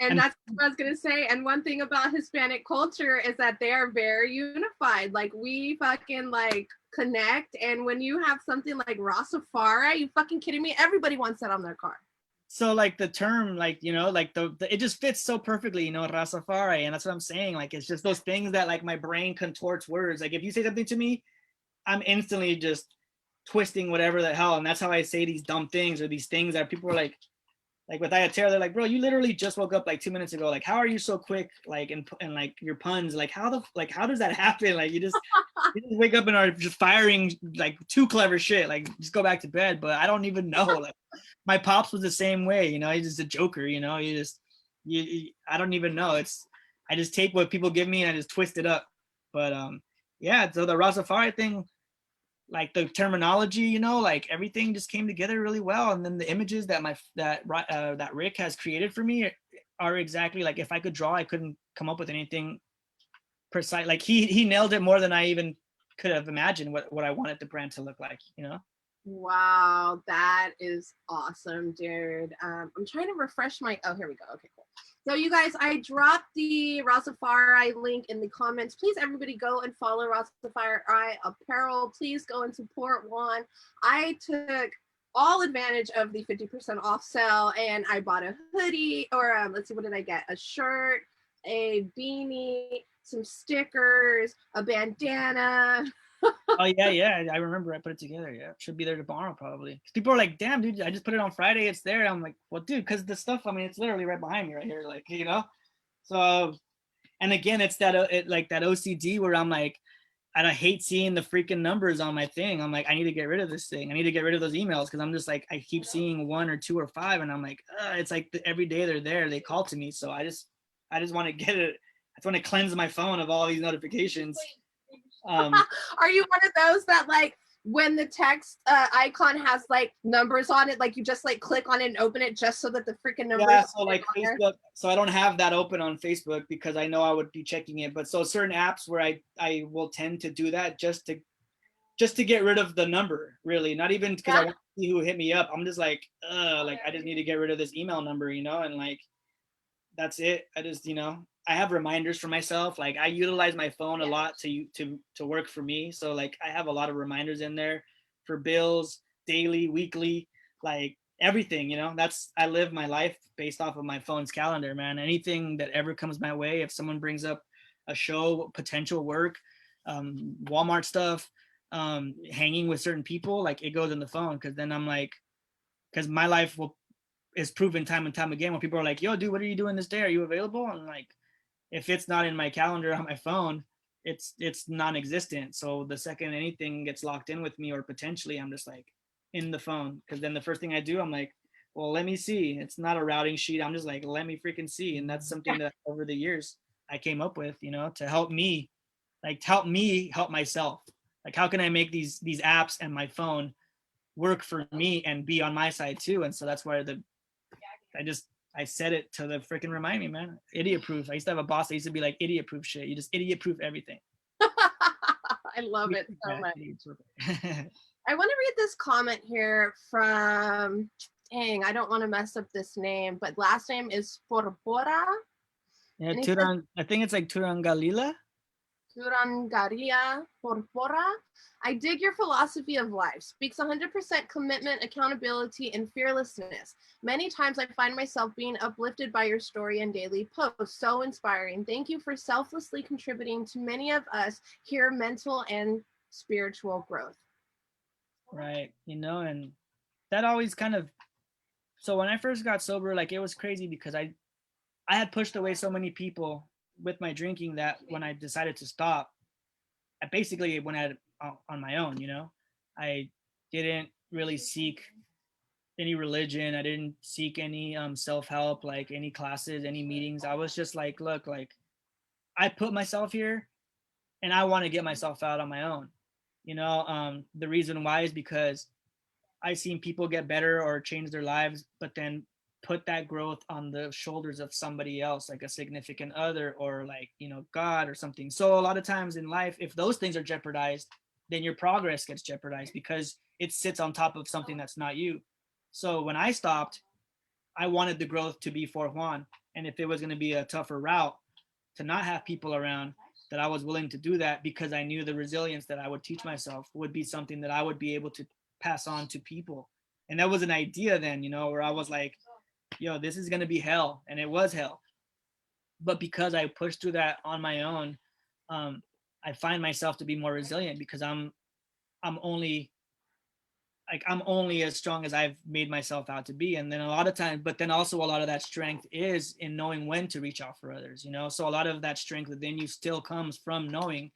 and And that's what I was gonna say. And one thing about Hispanic culture is that they are very unified. Like we fucking like connect. And when you have something like Rastafari, you fucking kidding me? Everybody wants that on their car. so like the term, like, you know, like it just fits so perfectly, you know, Razafari. And that's what I'm saying. Like, it's just those things that like my brain contorts words. Like if you say something to me, I'm instantly just twisting whatever the hell. And that's how I say these dumb things or these things that people are like with Ayaterra, they're like, bro, you literally just woke up like 2 minutes ago. Like, how are you so quick? Like, and like your puns, like how does that happen? Like you just wake up and are just firing like too clever shit. Like just go back to bed. But I don't even know. Like my pops was the same way, you know, he's just a joker, you know, I don't even know. I just take what people give me and I just twist it up. But yeah, so the Rastafari thing, like the terminology, you know, like everything just came together really well. And then the images that Rick has created for me are exactly like, if I could draw, I couldn't come up with anything precise. Like he nailed it more than I even could have imagined what I wanted the brand to look like, you know. Wow, that is awesome, dude. I'm trying to refresh my. Oh, here we go. Okay, cool. So, you guys, I dropped the Razafari link in the comments. Please, everybody, go and follow Razafari Apparel. Please go and support Juan. I took all advantage of the 50% off sale, and I bought a hoodie, or let's see, what did I get? A shirt, a beanie, some stickers, a bandana. Oh yeah, I remember I put it together. Yeah, should be there tomorrow probably. 'Cause people are like, "Damn, dude, I just put it on Friday. It's there." I'm like, "Well, dude, because the stuff. I mean, it's literally right behind me, right here. Like, you know." So, and again, it's like that OCD where I'm like, I hate seeing the freaking numbers on my thing. I'm like, I need to get rid of this thing. I need to get rid of those emails because I'm just like, I keep seeing 1 or 2 or 5, and I'm like, it's like every day they're there. They call to me, so I just want to get it. I just want to cleanse my phone of all these notifications. Are you one of those that like when the text icon has like numbers on it, like you just like click on it and open it just so that the freaking numbers? Yeah, so like Facebook, so I don't have that open on Facebook because I know I would be checking it. But so certain apps where I will tend to do that just to get rid of the number, really. Not even because I want to see who hit me up. I'm just like I just need to get rid of this email number, you know, and like that's it. I just, you know, I have reminders for myself. Like I utilize my phone a lot to work for me. So like I have a lot of reminders in there for bills, daily, weekly, like everything, you know. I live my life based off of my phone's calendar, man. Anything that ever comes my way, if someone brings up a show, potential work, Walmart stuff, hanging with certain people, like it goes in the phone. Because then I'm like, because my life is proven time and time again when people are like, "Yo, dude, what are you doing this day? Are you available?" I'm like, if it's not in my calendar on my phone, it's non-existent. So the second anything gets locked in with me or potentially, I'm just like in the phone. Because then the first thing I do, I'm like, well, let me see. It's not a routing sheet. I'm just like, let me freaking see. And that's something that over the years I came up with, to help me, help myself. Like, how can I make these apps and my phone work for me and be on my side too? And so that's why I said it to the freaking remind me, man. Idiot proof. I used to have a boss that used to be like, idiot proof shit. You just idiot proof everything. I love it so much. I want to read this comment here from, dang, I don't want to mess up this name, but last name is Porpora. Yeah, I think it's like Turangalila. Turangaria Porpora. I dig your philosophy of life. Speaks 100% commitment, accountability, and fearlessness. Many times I find myself being uplifted by your story and daily posts. So inspiring. Thank you for selflessly contributing to many of us here mental and spiritual growth. Right. And that always kind of, so when I first got sober, like, it was crazy because I had pushed away so many people with my drinking that when I decided to stop, I basically went at it on my own. I didn't really seek any religion. I didn't seek any self-help, like any classes, any meetings. I was just like, look, like, I put myself here and I want to get myself out on my own. The reason why is because I've seen people get better or change their lives, but then put that growth on the shoulders of somebody else, like a significant other or like, God or something. So a lot of times in life, if those things are jeopardized, then your progress gets jeopardized because it sits on top of something that's not you. So when I stopped, I wanted the growth to be for Juan. And if it was going to be a tougher route to not have people around, that I was willing to do that because I knew the resilience that I would teach myself would be something that I would be able to pass on to people. And that was an idea then, where I was like, yo, this is going to be hell. And it was hell. But because I pushed through that on my own, I find myself to be more resilient because I'm only I'm only as strong as I've made myself out to be. And then a lot of times, but then also a lot of that strength is in knowing when to reach out for others, So a lot of that strength within you still comes from knowing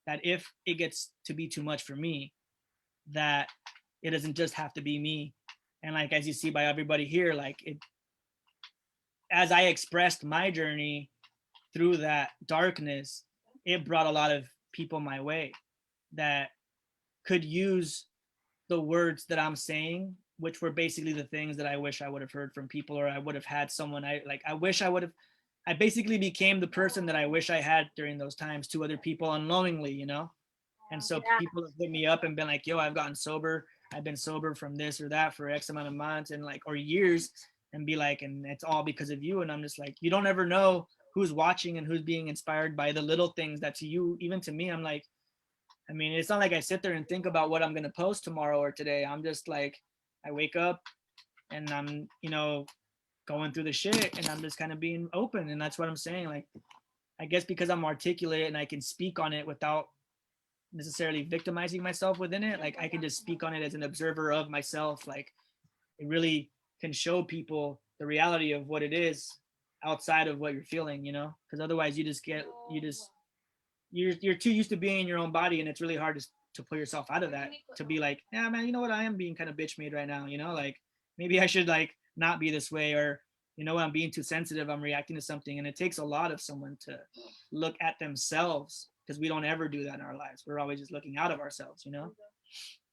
that if it gets to be too much for me, that it doesn't just have to be me. And like, as you see by everybody here, like as I expressed my journey through that darkness, it brought a lot of people my way that could use the words that I'm saying, which were basically the things that I wish I would have heard from people, or I would have had someone I basically became the person that I wish I had during those times to other people unknowingly, And so people have hit me up and been like, yo, I've gotten sober. I've been sober from this or that for X amount of months and like, or years, and be like, and it's all because of you. And I'm just like, you don't ever know who's watching and who's being inspired by the little things that to you, even to me, I'm like, I mean, it's not like I sit there and think about what I'm going to post tomorrow or today. I'm just like, I wake up and I'm, going through the shit and I'm just kind of being open. And that's what I'm saying. Like, I guess because I'm articulate and I can speak on it without necessarily victimizing myself within it. Like, I can just speak on it as an observer of myself. Like, it really can show people the reality of what it is outside of what you're feeling, because otherwise you're too used to being in your own body, and it's really hard to pull yourself out of that, to be like, yeah, man, you know what, I am being kind of bitch made right now, like maybe I should like not be this way, or what, I'm being too sensitive, I'm reacting to something. And it takes a lot of someone to look at themselves, because we don't ever do that in our lives. We're always just looking out of ourselves.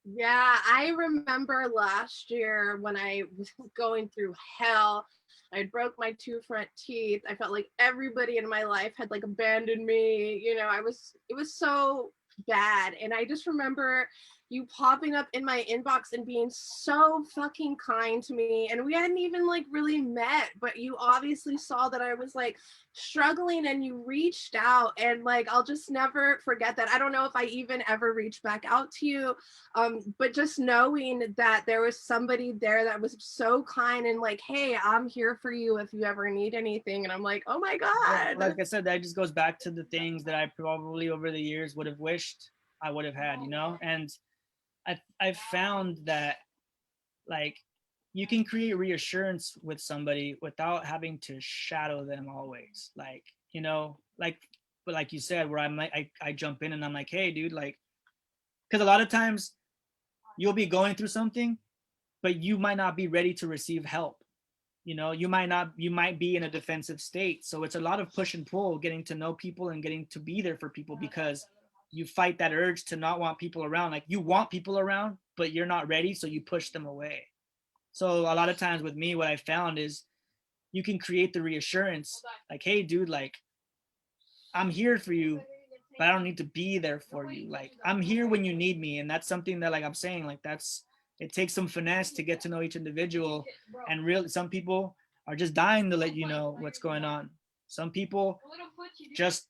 Yeah, I remember last year when I was going through hell. I broke my 2 front teeth. I felt like everybody in my life had like abandoned me. It was so bad. And I just remember you popping up in my inbox and being so fucking kind to me. And we hadn't even like really met, but you obviously saw that I was like struggling and you reached out. And like, I'll just never forget that. I don't know if I even ever reached back out to you. But just knowing that there was somebody there that was so kind and like, hey, I'm here for you if you ever need anything. And I'm like, oh my God. Like I said, that just goes back to the things that I probably over the years would have wished I would have had, and I've found that like you can create reassurance with somebody without having to shadow them always. Like, but like you said, where I'm like, I jump in and I'm like, hey dude, like, because a lot of times you'll be going through something but you might not be ready to receive help. You might be in a defensive state. So it's a lot of push and pull, getting to know people and getting to be there for people, because you fight that urge to not want people around. Like, you want people around, but you're not ready, so you push them away. So a lot of times with me, what I found is you can create the reassurance, like, hey dude, like, I'm here for you, but I don't need to be there for you. Like, I'm here when you need me. And that's something that, like I'm saying, like, it takes some finesse to get to know each individual. And really, some people are just dying to let you know what's going on. Some people just,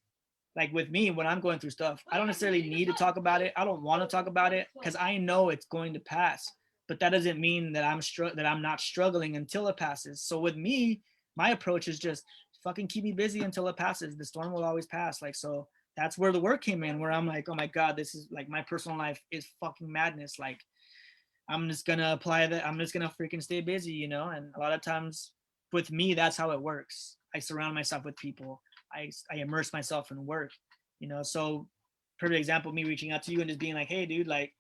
like with me, when I'm going through stuff, I don't necessarily need to talk about it. I don't want to talk about it because I know it's going to pass. But that doesn't mean that I'm not struggling until it passes. So with me, my approach is just fucking keep me busy until it passes. The storm will always pass. Like, so that's where the work came in, where I'm like, oh my God, this is like, my personal life is fucking madness. Like, I'm just gonna apply that. I'm just gonna freaking stay busy, And a lot of times with me, that's how it works. I surround myself with people. I immerse myself in work, So perfect example, me reaching out to you and just being like, hey dude, like,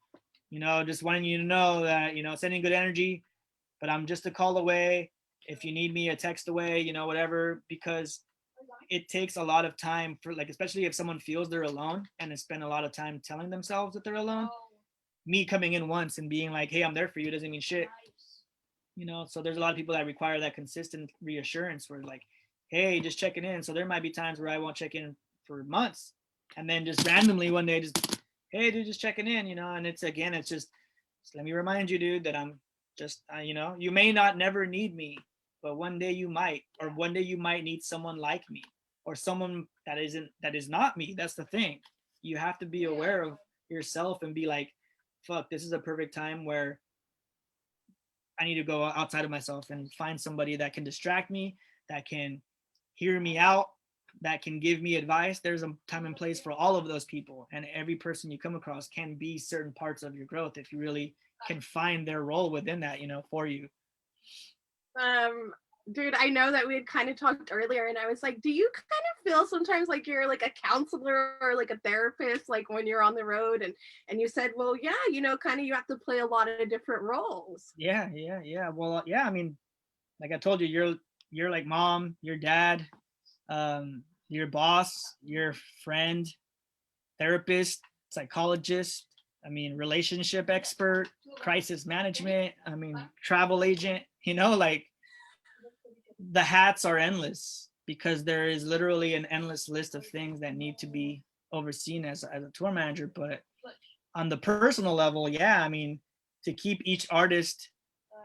just wanting you to know that, sending good energy, but I'm just a call away. If you need me, a text away, whatever, because it takes a lot of time for, like, especially if someone feels they're alone and has spent a lot of time telling themselves that they're alone. Me coming in once and being like, hey, I'm there for you, doesn't mean shit. So there's a lot of people that require that consistent reassurance where, like, hey, just checking in. So there might be times where I won't check in for months, and then just randomly one day, just, hey dude, just checking in, and it's just let me remind you, dude, that I'm just, you may not never need me, but one day you might, or one day you might need someone like me, or someone that is not me. That's the thing. You have to be aware of yourself and be like, fuck, this is a perfect time where I need to go outside of myself and find somebody that can distract me, that can hear me out, that can give me advice. There's a time and place for all of those people. And every person you come across can be certain parts of your growth if you really can find their role within that, for you. Dude, I know that we had kind of talked earlier, and I was like, do you kind of feel sometimes like you're like a counselor or like a therapist, like when you're on the road? And you said, well, yeah, kind of you have to play a lot of different roles. Yeah. Well, yeah, I mean, like I told you, you're like mom, your dad, your boss, your friend, therapist, psychologist, I mean, relationship expert, crisis management, I mean, travel agent, like, the hats are endless, because there is literally an endless list of things that need to be overseen as a tour manager. But on the personal level, yeah, I mean, to keep each artist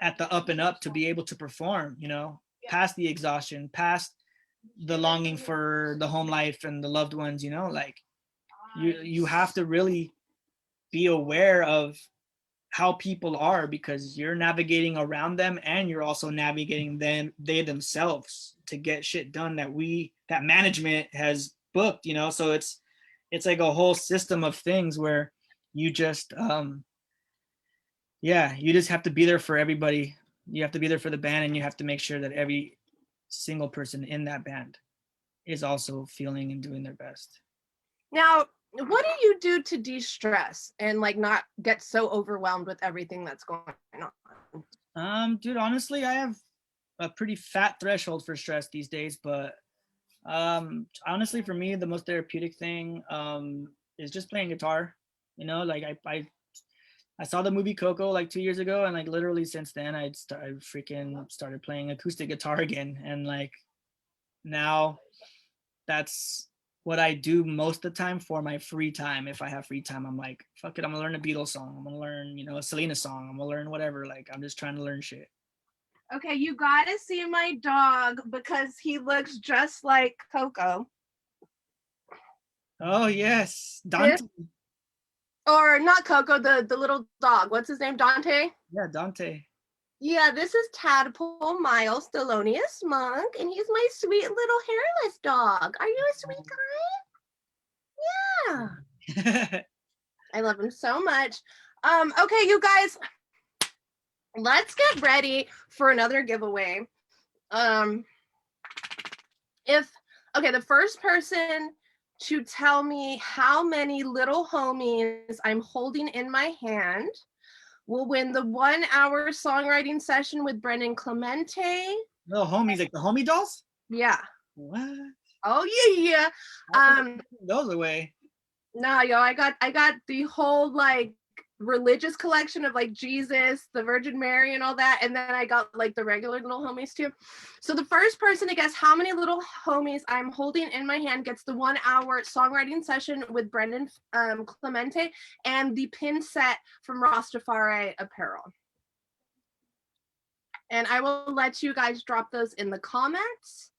at the up and up, to be able to perform, past the exhaustion, past the longing for the home life and the loved ones, like, you have to really be aware of how people are, because you're navigating around them and you're also navigating they themselves to get shit done that management has booked, so it's like a whole system of things where you just you just have to be there for everybody. You have to be there for the band, and you have to make sure that every single person in that band is also feeling and doing their best. Now, what do you do to de-stress and like not get so overwhelmed with everything that's going on? Dude, honestly, I have a pretty fat threshold for stress these days, but honestly, for me, the most therapeutic thing is just playing guitar. Like, I saw the movie Coco like 2 years ago, and like literally since then I freaking started playing acoustic guitar again, and like now that's what I do most of the time for my free time. If I have free time, I'm like, fuck it, I'm gonna learn a Beatles song, I'm gonna learn, a Selena song, I'm gonna learn whatever. Like, I'm just trying to learn shit. Okay, you gotta see my dog because he looks just like Coco. Oh yes, Dante. Or not Coco, the little dog. What's his name? Dante? Yeah, Dante. Yeah, this is Tadpole Miles Thelonious Monk, and he's my sweet little hairless dog. Are you a sweet guy? Yeah. I love him so much. Okay, you guys, let's get ready for another giveaway. The first person to tell me how many little homies I'm holding in my hand will win the 1-hour songwriting session with Brendan Clemente. Little homies, like the homie dolls? Yeah. What? Oh yeah. Those away. Nah, yo, I got the whole like religious collection of like Jesus, the Virgin Mary, and all that, and then I got like the regular little homies too. So the first person to guess how many little homies I'm holding in my hand gets the 1-hour songwriting session with Brendan Clemente and the pin set from Razafari Apparel. And I will let you guys drop those in the comments.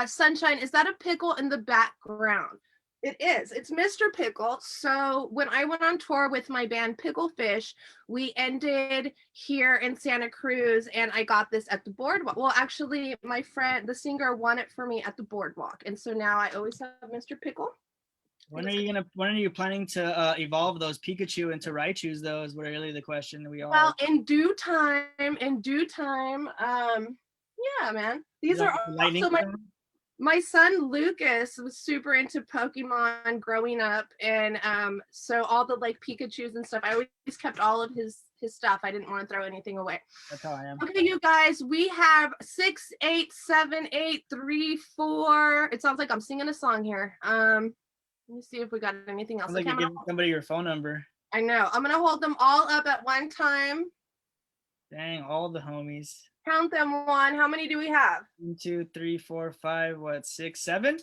Sunshine, is that a pickle in the background? It is. It's Mr. Pickle. So when I went on tour with my band Picklefish, we ended here in Santa Cruz, and I got this at the boardwalk. Well, actually, my friend, the singer, won it for me at the boardwalk, and so now I always have Mr. Pickle. When are you planning to evolve those Pikachu into Raichus? Though is really the question we all. Well, in due time. Yeah, man. These are also my son Lucas was super into Pokemon growing up, and so all the like Pikachus and stuff, I always kept all of his stuff. I didn't want to throw anything away. That's how I am. Okay, you guys, we have 6, 8, 7, 8, 3, 4. It sounds like I'm singing a song here. Let me see if we got anything else. Like you're giving somebody your phone number. I know. I'm gonna hold them all up at one time. Dang, all the homies. Count them. One. How many do we have? 1, 2, 3, 4, 5. What? 6, 7?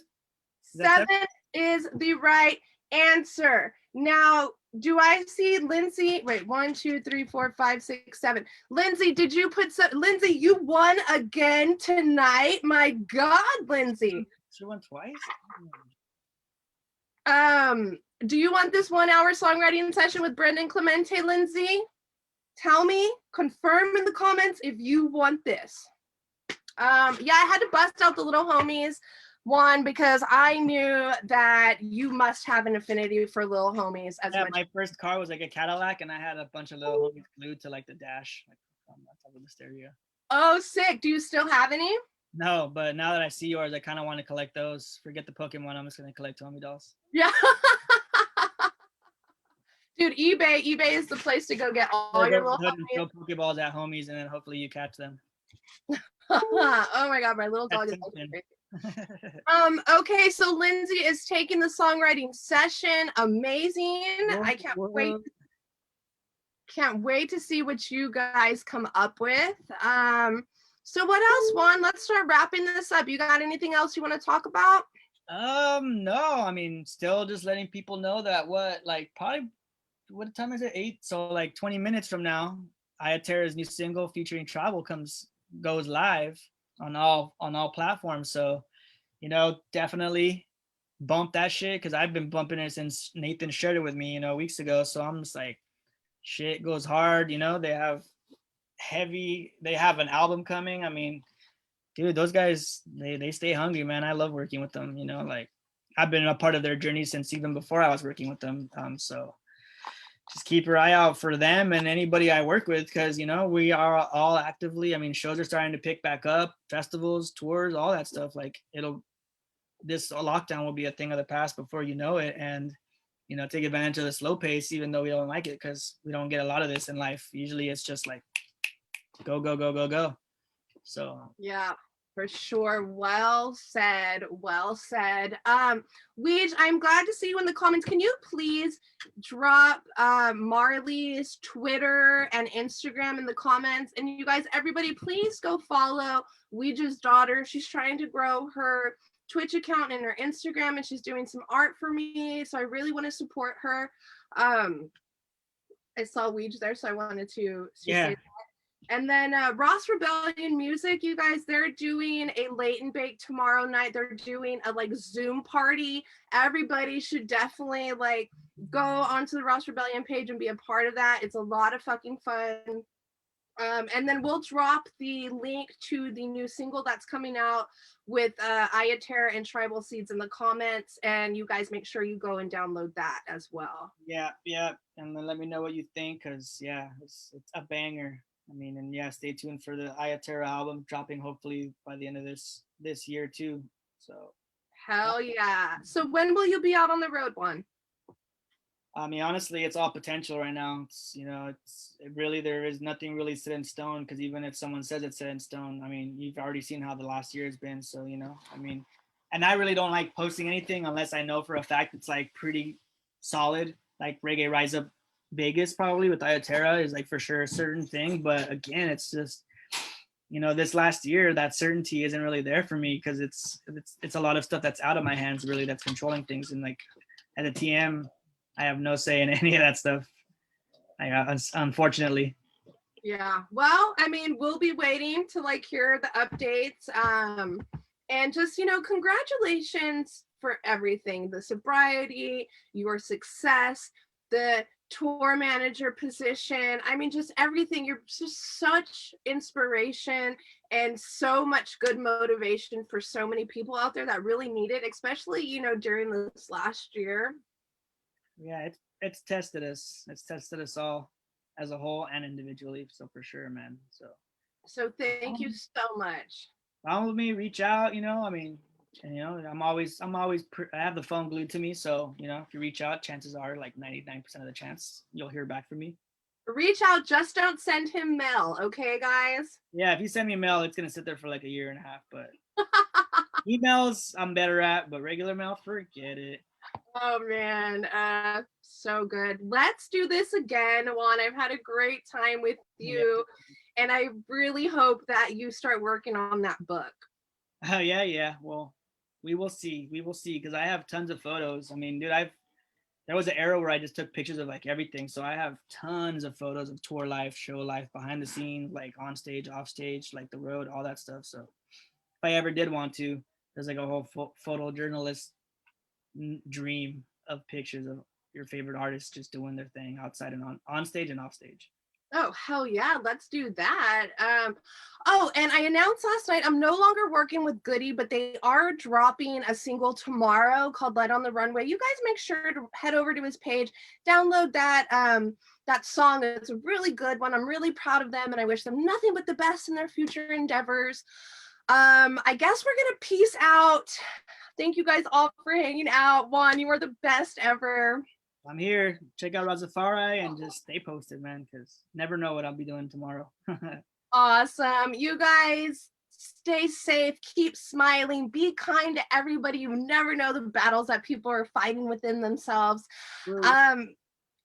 Seven is the right answer. Now, do I see Lindsay? Wait, 1, 2, 3, 4, 5, 6, 7. Lindsay, did you put some? Lindsay, you won again tonight. My God, Lindsay. She won twice. Do you want this 1-hour songwriting session with Brendan Clemente, Lindsay? Tell me, confirm in the comments if you want this. Yeah, I had to bust out the little homies one because I knew that you must have an affinity for little homies as much. My first car was like a Cadillac, and I had a bunch of little homies glued to like the dash, like on top of the stereo. Oh, sick. Do you still have any? No, but now that I see yours, I kind of want to collect those. Forget the Pokemon. I'm just going to collect homie dolls. Yeah. Dude, eBay is the place to go get all your little homies. Throw Pokeballs at homies, and then hopefully you catch them. Oh my God, my little dog is crazy. Okay, so Lindsay is taking the songwriting session. Amazing. I can't wait. Can't wait to see what you guys come up with. So what else, Juan? Let's start wrapping this up. You got anything else you want to talk about? No. I mean, still just letting people know that probably what time is it? 8. So like 20 minutes from now, Ayaterra's new single featuring Travel goes live on all platforms. So, definitely bump that shit because I've been bumping it since Nathan shared it with me, weeks ago. So I'm just like, shit goes hard. They have an album coming. I mean, dude, those guys, they stay hungry, man. I love working with them. Like I've been a part of their journey since even before I was working with them. So just keep your eye out for them and anybody I work with because, we are all actively, shows are starting to pick back up, festivals, tours, all that stuff. Like this lockdown will be a thing of the past before you know it. And, take advantage of the slow pace, even though we don't like it because we don't get a lot of this in life. Usually it's just like, go, go, go, go, go. So. Yeah. For sure. Well said. Well said. Weege, I'm glad to see you in the comments. Can you please drop Marley's Twitter and Instagram in the comments? And you guys, everybody, please go follow Weege's daughter. She's trying to grow her Twitch account and her Instagram, and she's doing some art for me. So I really want to support her. I saw Weege there, so I wanted to say that. And then Ross Rebellion Music, you guys, they're doing a late and bake tomorrow night. They're doing a Zoom party. Everybody should definitely go onto the Ross Rebellion page and be a part of that. It's a lot of fucking fun. And then we'll drop the link to the new single that's coming out with Ayaterra and Tribal Seeds in the comments. And you guys make sure you go and download that as well. Yeah. And then let me know what you think because, it's a banger. And stay tuned for the Ayaterra album dropping hopefully by the end of this year too. So hell yeah. So when will you be out on the road, one? I mean, honestly, it's all potential right now. It's, there is nothing really set in stone, because even if someone says it's set in stone, I mean, you've already seen how the last year has been. So, I mean, and I really don't like posting anything unless I know for a fact it's like pretty solid. Like Reggae Rise Up Vegas probably with Ioterra is like for sure a certain thing. But again, it's just, this last year, that certainty isn't really there for me, because it's a lot of stuff that's out of my hands really, that's controlling things. And like at the TM, I have no say in any of that stuff. Unfortunately. Yeah. Well, I mean, we'll be waiting to like hear the updates. And just, congratulations for everything, the sobriety, your success, the tour manager position. I mean, just everything. You're just such inspiration and so much good motivation for so many people out there that really need it, especially, during this last year. Yeah, it's tested us. It's tested us all as a whole and individually. So for sure, man. So thank you so much. Follow me, reach out. I mean, and, I have the phone glued to me. So if you reach out, chances are like 99% of the chance you'll hear back from me. Reach out, just don't send him mail, okay, guys? Yeah, if you send me mail, it's gonna sit there for like a year and a half. But emails, I'm better at, but regular mail, forget it. Oh man, so good. Let's do this again, Juan. I've had a great time with you, and I really hope that you start working on that book. Yeah. Well, we will see. Because I have tons of photos. I mean, dude, there was an era where I just took pictures of like everything. So I have tons of photos of tour life, show life, behind the scenes, like on stage, off stage, like the road, all that stuff. So if I ever did want to, there's like a whole photojournalist dream of pictures of your favorite artists just doing their thing outside and on stage and off stage. Oh, hell yeah, let's do that. Oh, and I announced last night I'm no longer working with Goody, but they are dropping a single tomorrow called Light on the Runway. You guys make sure to head over to his page, download that song. It's a really good one. I'm really proud of them, and I wish them nothing but the best in their future endeavors. I guess we're gonna peace out. Thank you guys all for hanging out. Juan, you are the best ever. I'm here. Check out Razafari and just stay posted, man, because never know what I'll be doing tomorrow. Awesome. You guys stay safe, keep smiling, be kind to everybody. You never know the battles that people are fighting within themselves.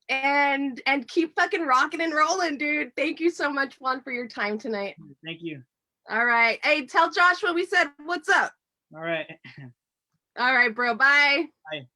And keep fucking rocking and rolling, dude. Thank you so much, Juan, for your time tonight. Thank you. All right. Hey, tell Joshua we said what's up. All right. All right, bro. Bye. Bye.